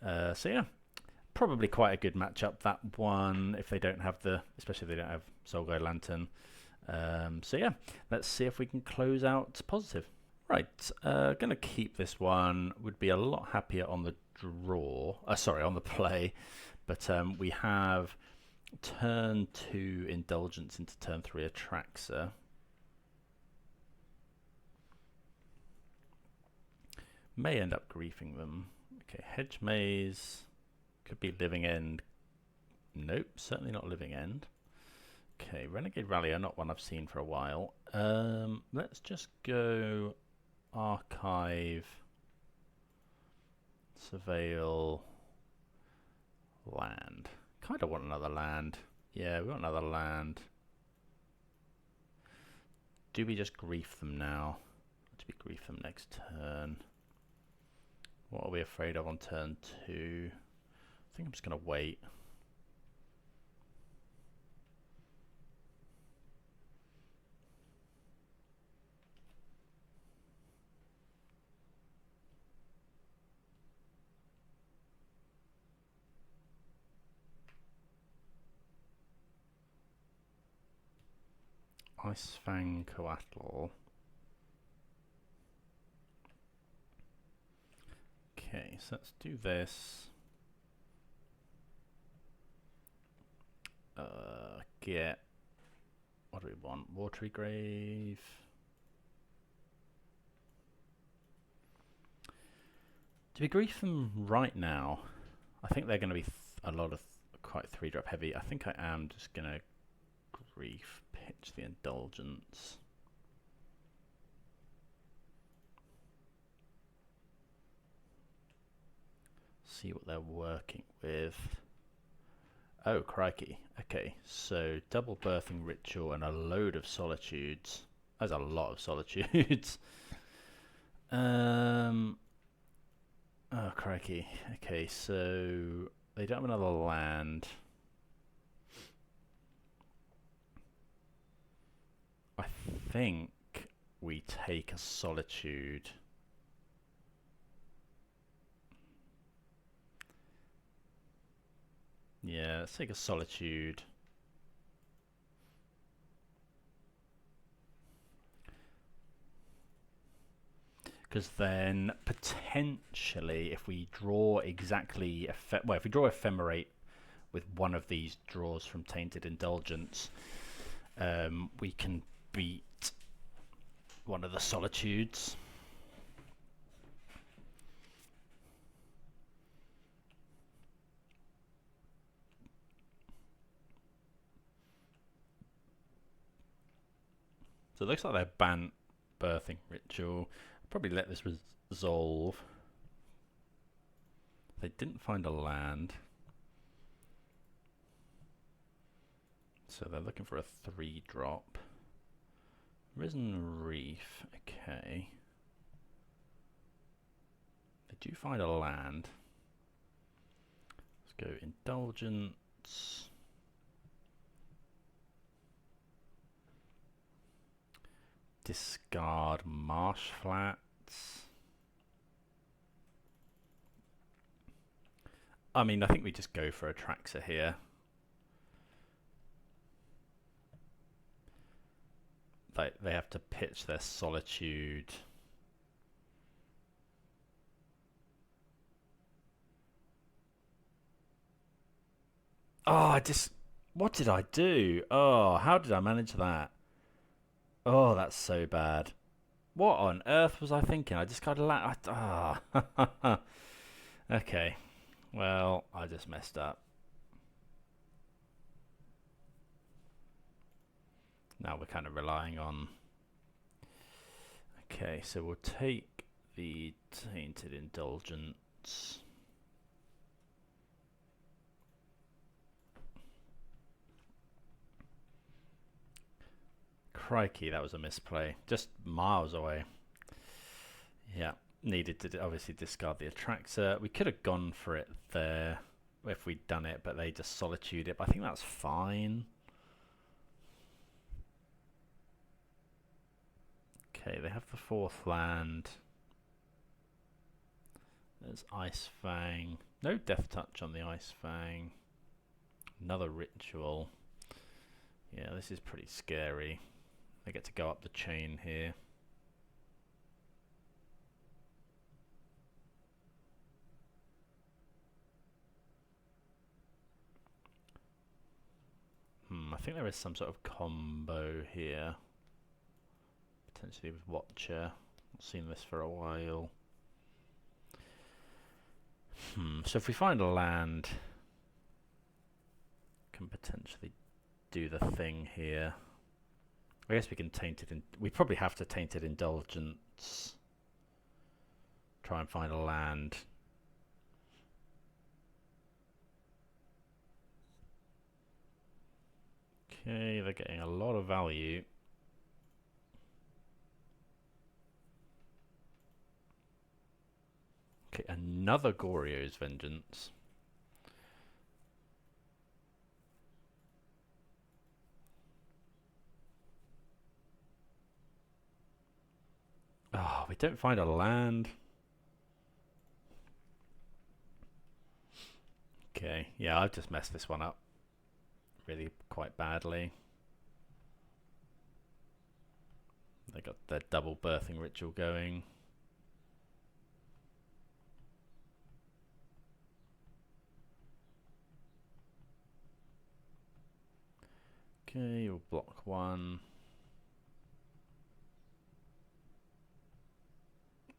So yeah, probably quite a good matchup, that one, if they don't have especially if they don't have Soul Guide Lantern. So yeah, let's see if we can close out positive. Right, going to keep this one. Would be a lot happier on the draw. Sorry, on the play. But we have turn 2 Indulgence into turn 3 Atraxa. May end up griefing them. Okay, Hedge Maze. Could be Living End. Nope, certainly not Living End. Okay, Renegade Rally, not one I've seen for a while. Let's just go archive, surveil, land. Kind of want another land. Yeah, we want another land. Do we just grief them now? Do we grief them next turn? What are we afraid of on turn 2? I think I'm just going to wait. Icefang Coatl. Okay, so let's do this. Get, what do we want? Watery Grave. Do we grief them right now? I think they're going to be a lot of quite 3-drop heavy. I think I am just going to grief pitch the Indulgence. See what they're working with. Oh, crikey. Okay, so double birthing ritual and a load of solitudes. That's a lot of solitudes. Oh, crikey. Okay, so they don't have another land. I think we take a solitude. Yeah, let's take a solitude. Because then potentially, if we draw exactly, if we draw Ephemerate with one of these draws from Tainted Indulgence, we can beat one of the solitudes. So it looks like they're banned birthing ritual. I'll probably let this resolve. They didn't find a land. So they're looking for a 3-drop. Risen Reef, okay. They do find a land. Let's go Indulgence. Discard Marsh Flats. I mean, I think we just go for Atraxa here. They have to pitch their Solitude. Oh, what did I do? Oh, how did I manage that? Oh, that's so bad. What on earth was I thinking? I just got a Okay. Well, I just messed up. Now we're kind of relying on... Okay, so we'll take the Tainted Indulgence. Crikey, that was a misplay. Just miles away. Yeah, needed to obviously discard the Atraxa. We could have gone for it there if we'd done it, but they just Solitude it. But I think that's fine. Okay, they have the 4th land. There's Icefang. No Death Touch on the Icefang. Another ritual. Yeah, this is pretty scary. They get to go up the chain here. I think there is some sort of combo here. Potentially with Watcher. I've seen this for a while. So if we find a land, can potentially do the thing here. I guess we can we probably have to Tainted Indulgence. Try and find a land. Okay, they're getting a lot of value. Okay, another Goryo's Vengeance. Oh, we don't find a land. Okay, yeah, I've just messed this one up really quite badly. They got their double birthing ritual going. Okay, we'll block one.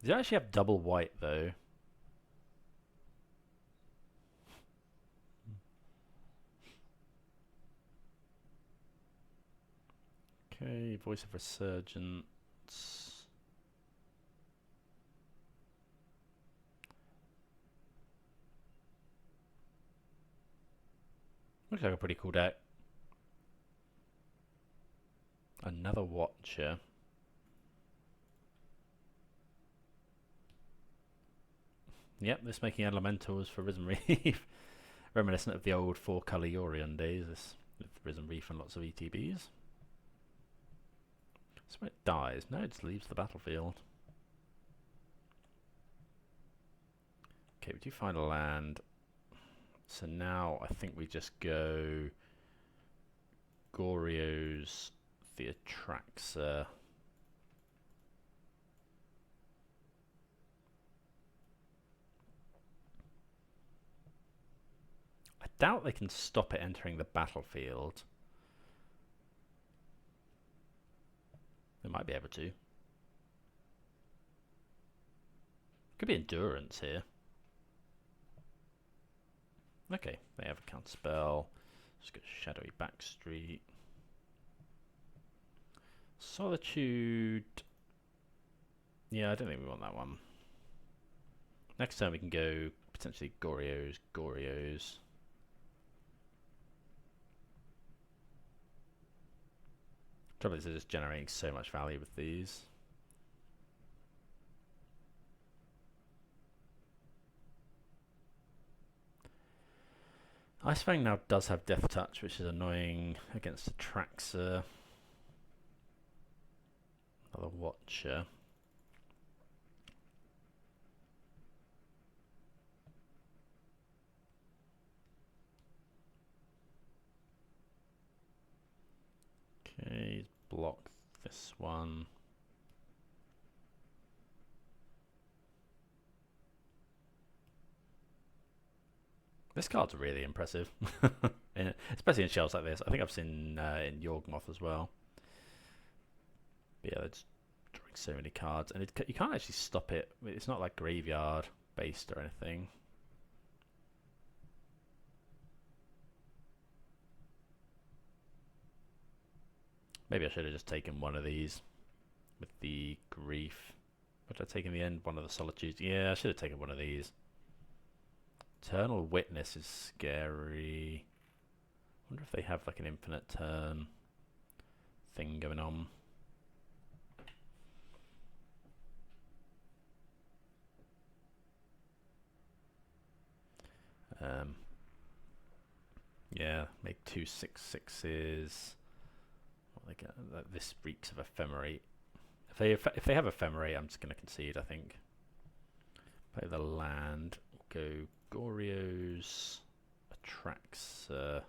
Does it actually have double white though? Okay, Voice of Resurgence. Looks like a pretty cool deck. Another Watcher. Yep, this making elementals for Risen Reef. Reminiscent of the old 4-colour Yorion days, this with Risen Reef and lots of ETBs. So when it dies, no, it just leaves the battlefield. Okay, we do find a land. So now I think we just go Goryo's the Atraxa. I doubt they can stop it entering the battlefield. They might be able to. Could be endurance here. Okay, they have a counter spell. Just get Shadowy Backstreet. Solitude. Yeah, I don't think we want that one. Next time we can go potentially Goryo's. Trouble is they're just generating so much value with these. Ice Fang now does have Death Touch, which is annoying against Atraxa. Another Watcher. Okay, block this one. This card's really impressive, especially in shells like this. I think I've seen in Yawgmoth as well. But yeah, they're just drawing so many cards, and you can't actually stop it. It's not like graveyard based or anything. Maybe I should have just taken one of these with the grief. What did I take in the end? One of the solitudes. Yeah, I should have taken one of these. Eternal Witness is scary. I wonder if they have like an infinite turn thing going on. Yeah, make 2 6/6s. This reeks of Ephemerate. If they have Ephemerate, I'm just going to concede, I think. Play the land. Go Goryo's Atraxa.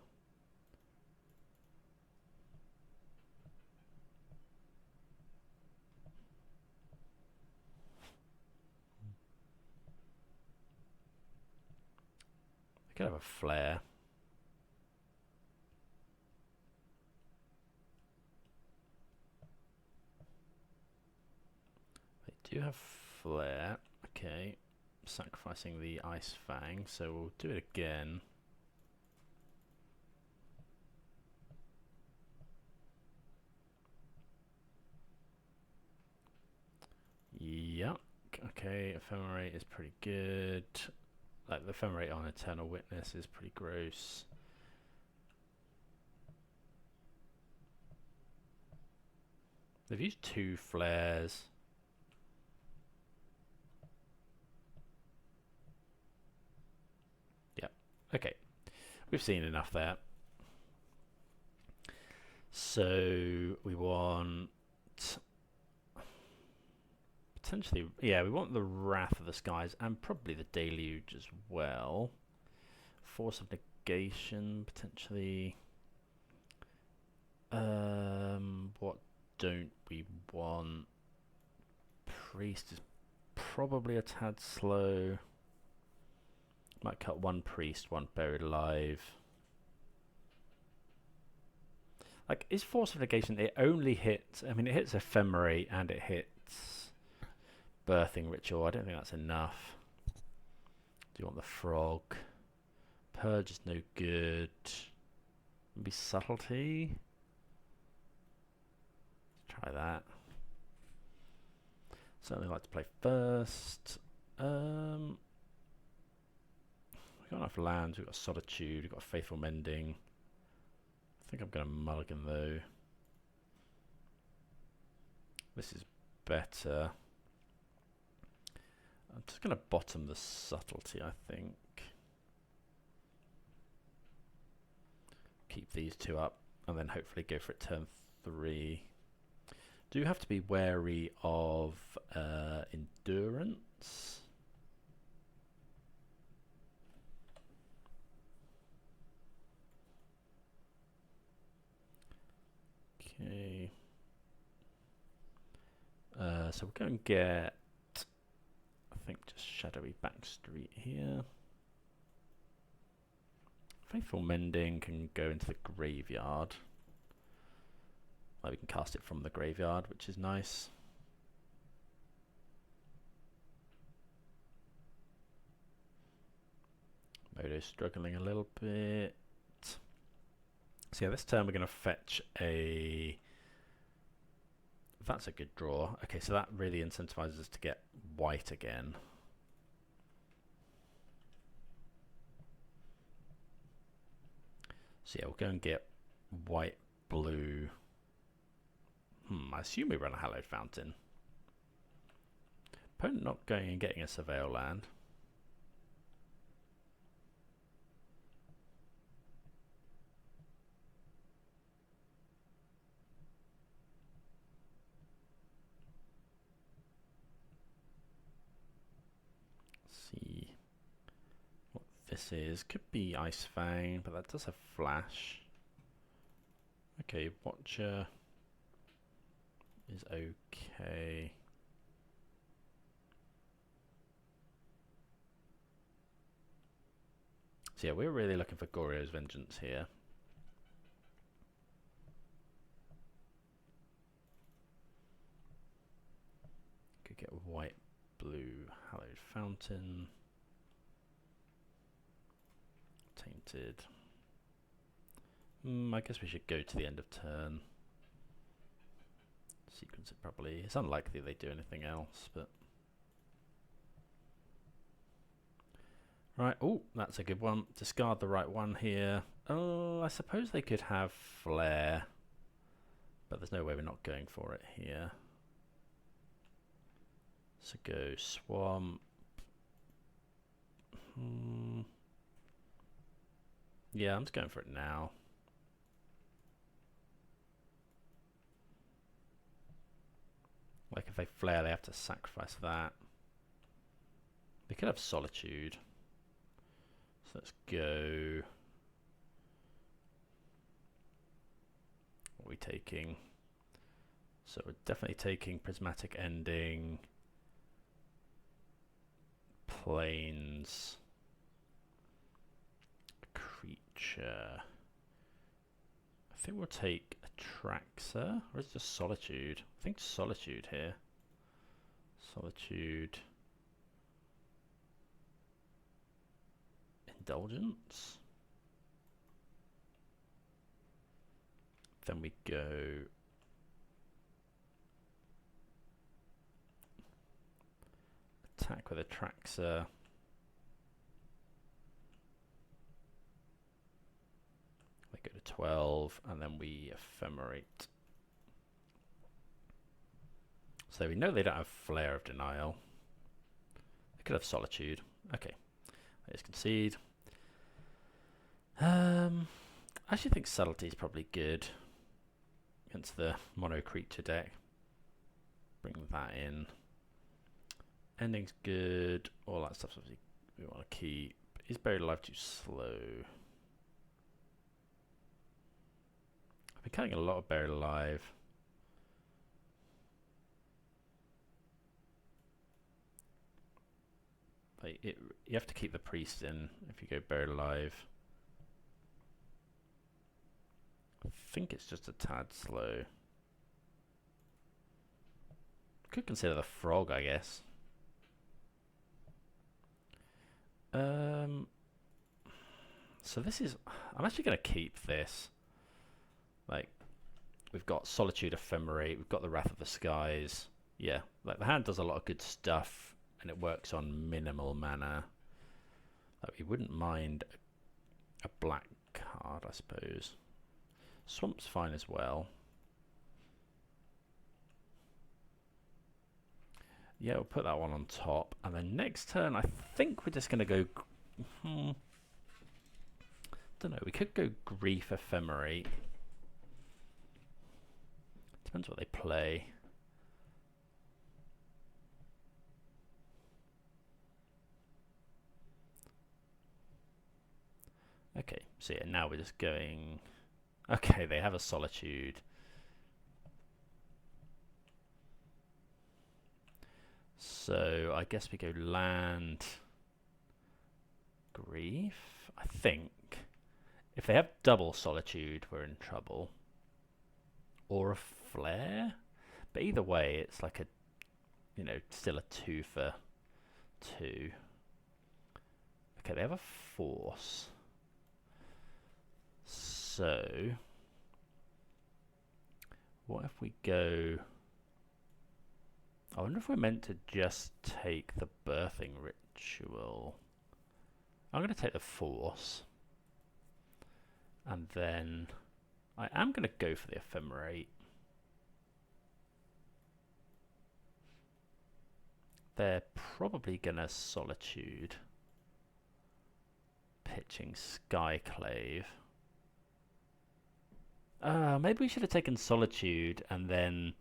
They could have a flare. They do have flare. Okay. Sacrificing the Ice Fang, so we'll do it again. okay, Ephemerate is pretty good. Like the Ephemerate on Eternal Witness is pretty gross. They've used 2 flares. Yeah, okay. We've seen enough there. So we want potentially, yeah, we want the Wrath of the Skies and probably the Deluge as well. Force of Negation potentially. What don't we want? Priest is probably a tad slow. Might cut 1 Priest, 1 Buried Alive. Like, is Force of Negation, it only hits, I mean, it hits Ephemerate and it hits Birthing Ritual. I don't think that's enough. Do you want the Frog? Purge is no good. Maybe Subtlety? Let's try that. Certainly like to play first. We've got enough lands, we've got Solitude, we've got Faithful Mending. I think I'm going to mulligan though. This is better. I'm just going to bottom the Subtlety, I think. Keep these 2 up and then hopefully go for it turn 3. Do have to be wary of Endurance. Okay. So we're going to get, I think, just Shadowy Backstreet here. Faithful Mending can go into the graveyard. Like we can cast it from the graveyard, which is nice. Modo's struggling a little bit. So yeah, this turn we're going to fetch a... That's a good draw. Okay, so that really incentivizes us to get white again. So yeah, we'll go and get white, blue. I assume we run a Hallowed Fountain. Opponent not going and getting a Surveil land. See what this is. Could be Ice Fang, but that does have flash. Okay, Watcher is okay. So yeah, we're really looking for Goryo's Vengeance here. Could get white, blue, Hallowed Fountain. Tainted. I guess we should go to the end of turn. Sequence it probably. It's unlikely they do anything else, but... Right, oh, that's a good one. Discard the right one here. Oh, I suppose they could have Flare, but there's no way we're not going for it here. So go Swamp. Yeah, I'm just going for it now. Like if they flare, they have to sacrifice that. They could have Solitude. So let's go. What are we taking? So we're definitely taking Prismatic Ending, Plains, Creature. I think we'll take Atraxa, or is it just Solitude? I think Solitude here. Solitude. Indulgence. Then we go attack with Atraxa. We go to 12, and then we Ephemerate. So we know they don't have Flare of Denial. They could have Solitude. Okay, let's concede. I actually think Subtlety is probably good against the mono creature deck. Bring that in. Ending's good. All that stuff's obviously we want to keep. Is Buried Alive too slow? I've been cutting a lot of Buried Alive. Like you have to keep the priest in if you go Buried Alive. I think it's just a tad slow. Could consider the frog, I guess. So this is... I'm actually going to keep this. Like, we've got Solitude, Ephemerate, we've got the Wrath of the Skies. Yeah, like the hand does a lot of good stuff, and it works on minimal mana. Like, we wouldn't mind a black card, I suppose. Swamp's fine as well. Yeah, we'll put that one on top. And then next turn, I think we're just going to go... don't know, we could go Grief Ephemerate. Depends what they play. Okay, so yeah, now we're just going... Okay, they have a Solitude. So I guess we go land, Grief. I think if they have double Solitude, we're in trouble. Or a Flare. But either way, it's like a, you know, still a 2 for 2. Okay, they have a Force. So what if we go... I wonder if we're meant to just take the Birthing Ritual. I'm going to take the Force. And then I am going to go for the Ephemerate. They're probably going to Solitude. Pitching Skyclave. Maybe we should have taken Solitude and then...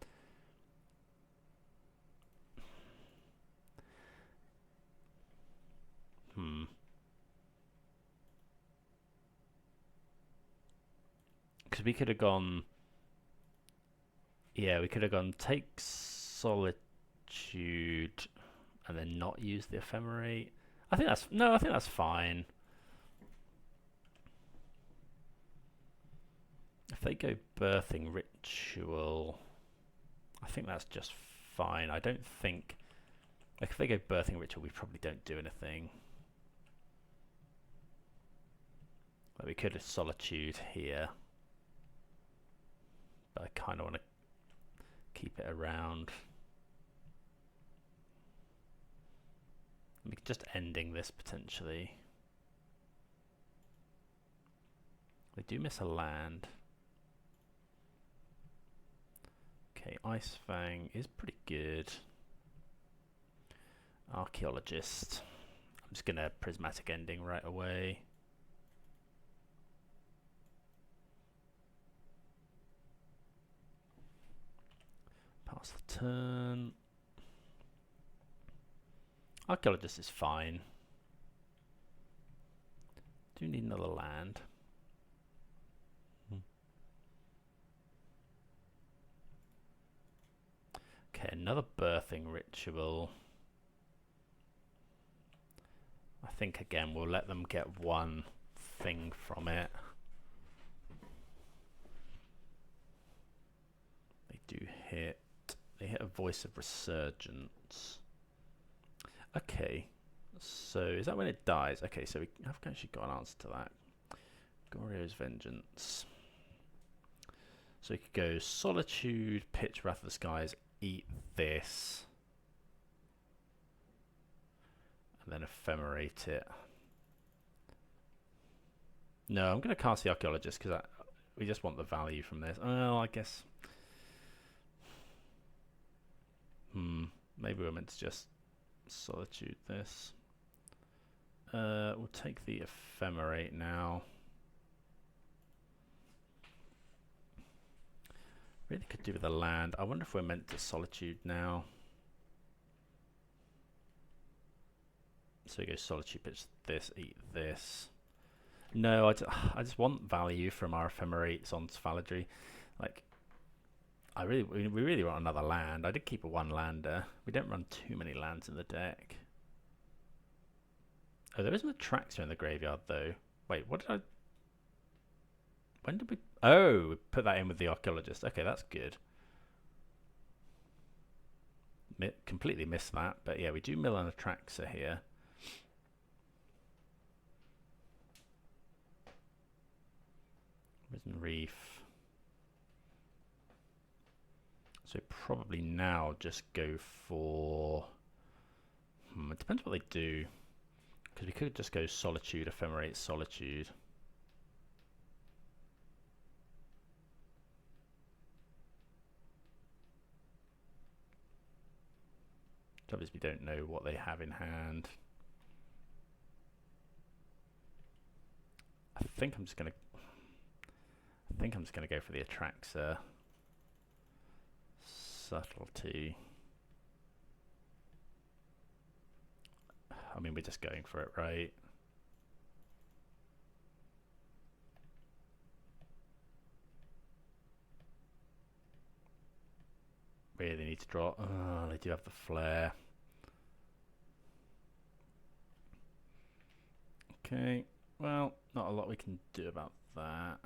Because we could have gone... Yeah, we could have gone take Solitude and then not use the Ephemerate. I think that's... No, I think that's fine. If they go Birthing Ritual, I think that's just fine. I don't think... Like, if they go Birthing Ritual, we probably don't do anything. Like, we could have Solitude here. But I kind of want to keep it around. We could just ending this, potentially. They do miss a land. Okay, Ice Fang is pretty good. Archaeologist. I'm just going to Prismatic Ending right away. Pass the turn. Archaeologist is fine. Do need another land. Okay, another Birthing Ritual. I think again we'll let them get one thing from it. They do hit. They hit a Voice of Resurgence. Okay, so is that when it dies? Okay, so we have actually got an answer to that. Goryo's Vengeance. So we could go Solitude, pitch Wrath of the Skies, eat this. and then Ephemerate it. No, I'm going to cast the Archaeologist because we just want the value from this. Well, I guess... maybe we're meant to just Solitude this. We'll take the Ephemerate now. Really could do with a land. I wonder if we're meant to Solitude now. So we go Solitude, pitch this, eat this. No, I just want value from our Ephemerates on Fallaji. Like, we really want another land. I did keep a one lander. We don't run too many lands in the deck. Oh, there is an Atraxa in the graveyard though. Wait, what did I... When did we... Oh, we put that in with the Archaeologist. Okay, that's good. Completely missed that. But yeah, we do mill an Atraxa here. Risen Reef. So probably now just go for... it depends what they do. Because we could just go Solitude, Ephemerate, Solitude. Obviously we don't know what they have in hand. I think I'm just gonna go for the Atraxa. Subtlety. I mean, we're just going for it, right? Really need to draw. Oh, they do have the flare. Okay, well, not a lot we can do about that.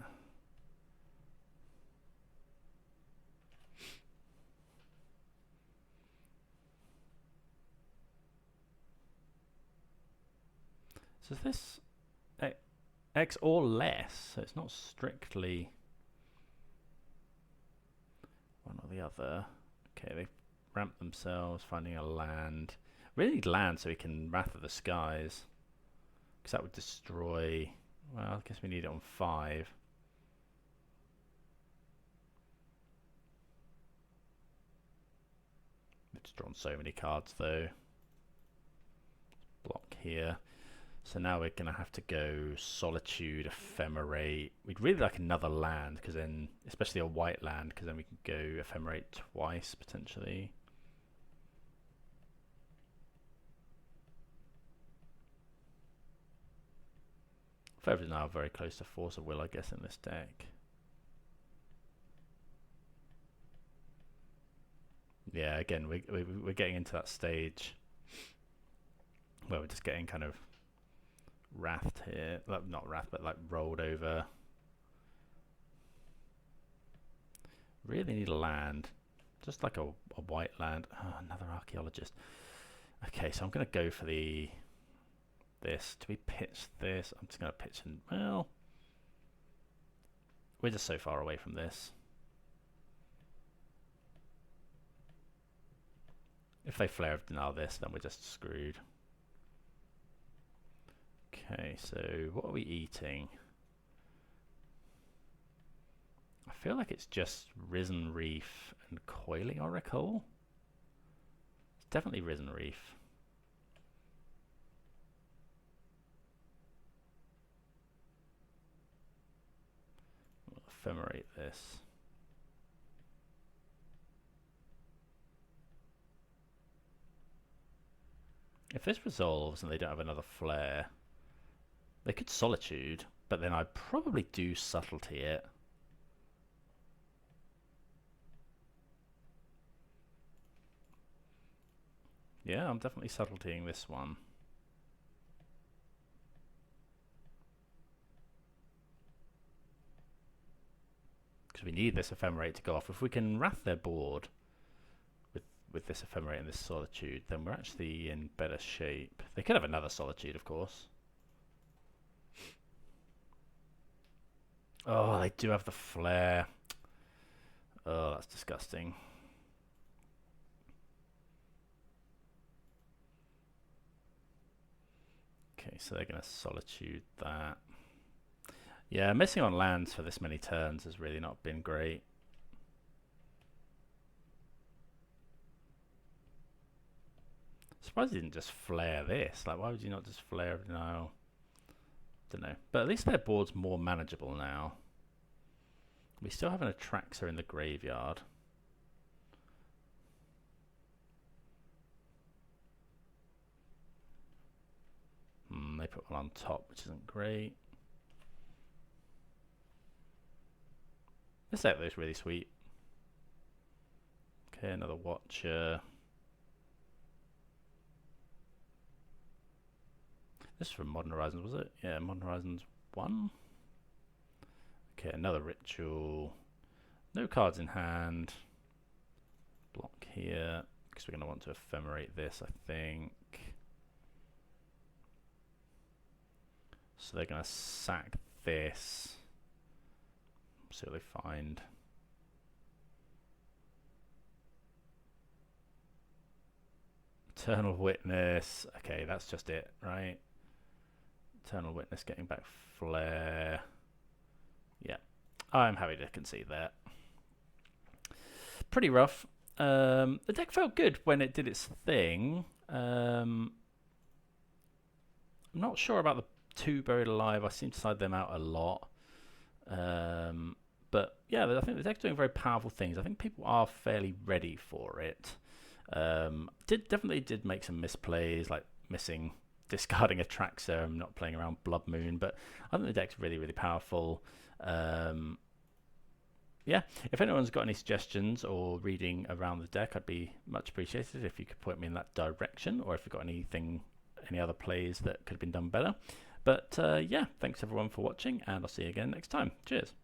So is this X or less? So it's not strictly one or the other. Okay, they've ramped themselves, finding a land. Really need land so we can Wrath of the Skies. Because that would destroy... Well, I guess we need it on 5. We've just drawn so many cards though. Block here. So now we're going to have to go Solitude, Ephemerate. We'd really like another land, because then, especially a white land, because then we can go Ephemerate twice, potentially. Forever's now very close to Force of Will, I guess, in this deck. Yeah, again, we're getting into that stage where we're just getting kind of wrathed here. Like, not wrathed, but like rolled over. Really need a land. Just like a white land. Oh, another Archaeologist. Okay, so I'm going to go for this. Do we pitch this? I'm just going to pitch in. Well, we're just so far away from this. If they flare of denial this, then we're just screwed. Okay, so what are we eating? I feel like it's just Risen Reef and Coiling Oracle. It's definitely Risen Reef. We'll Ephemerate this. If this resolves and they don't have another flare, they could Solitude, but then I'd probably do Subtlety it. Yeah, I'm definitely Subtletying this one. Because we need this Ephemerate to go off. If we can Wrath their board with this Ephemerate and this Solitude, then we're actually in better shape. They could have another Solitude, of course. Oh, they do have the flare. Oh, that's disgusting. Okay, so they're going to Solitude that. Yeah, missing on lands for this many turns has really not been great. Surprised he didn't just flare this. Like, why would you not just flare? No. Don't know. But at least their board's more manageable now. We still have an Atraxa in the graveyard. They put one on top, which isn't great. This deck looks really sweet. Okay, another Watcher. This is from Modern Horizons, was it? Yeah, Modern Horizons 1. Okay, another Ritual. No cards in hand. Block here, because we're going to want to Ephemerate this, I think. So they're going to sack this. See what they find. Eternal Witness. Okay, that's just it, right? Eternal Witness getting back Flare. Yeah, I'm happy to concede that. Pretty rough. The deck felt good when it did its thing. I'm not sure about the 2 Buried Alive. I seem to side them out a lot. But yeah, I think the deck's doing very powerful things. I think people are fairly ready for it. Definitely did make some misplays, like discarding Atraxa and not playing around Blood Moon. But I think the deck's really, really powerful. Yeah, if anyone's got any suggestions or reading around the deck, I'd be much appreciated if you could point me in that direction, or if you've got any other plays that could have been done better. But yeah, thanks everyone for watching, and I'll see you again next time. Cheers.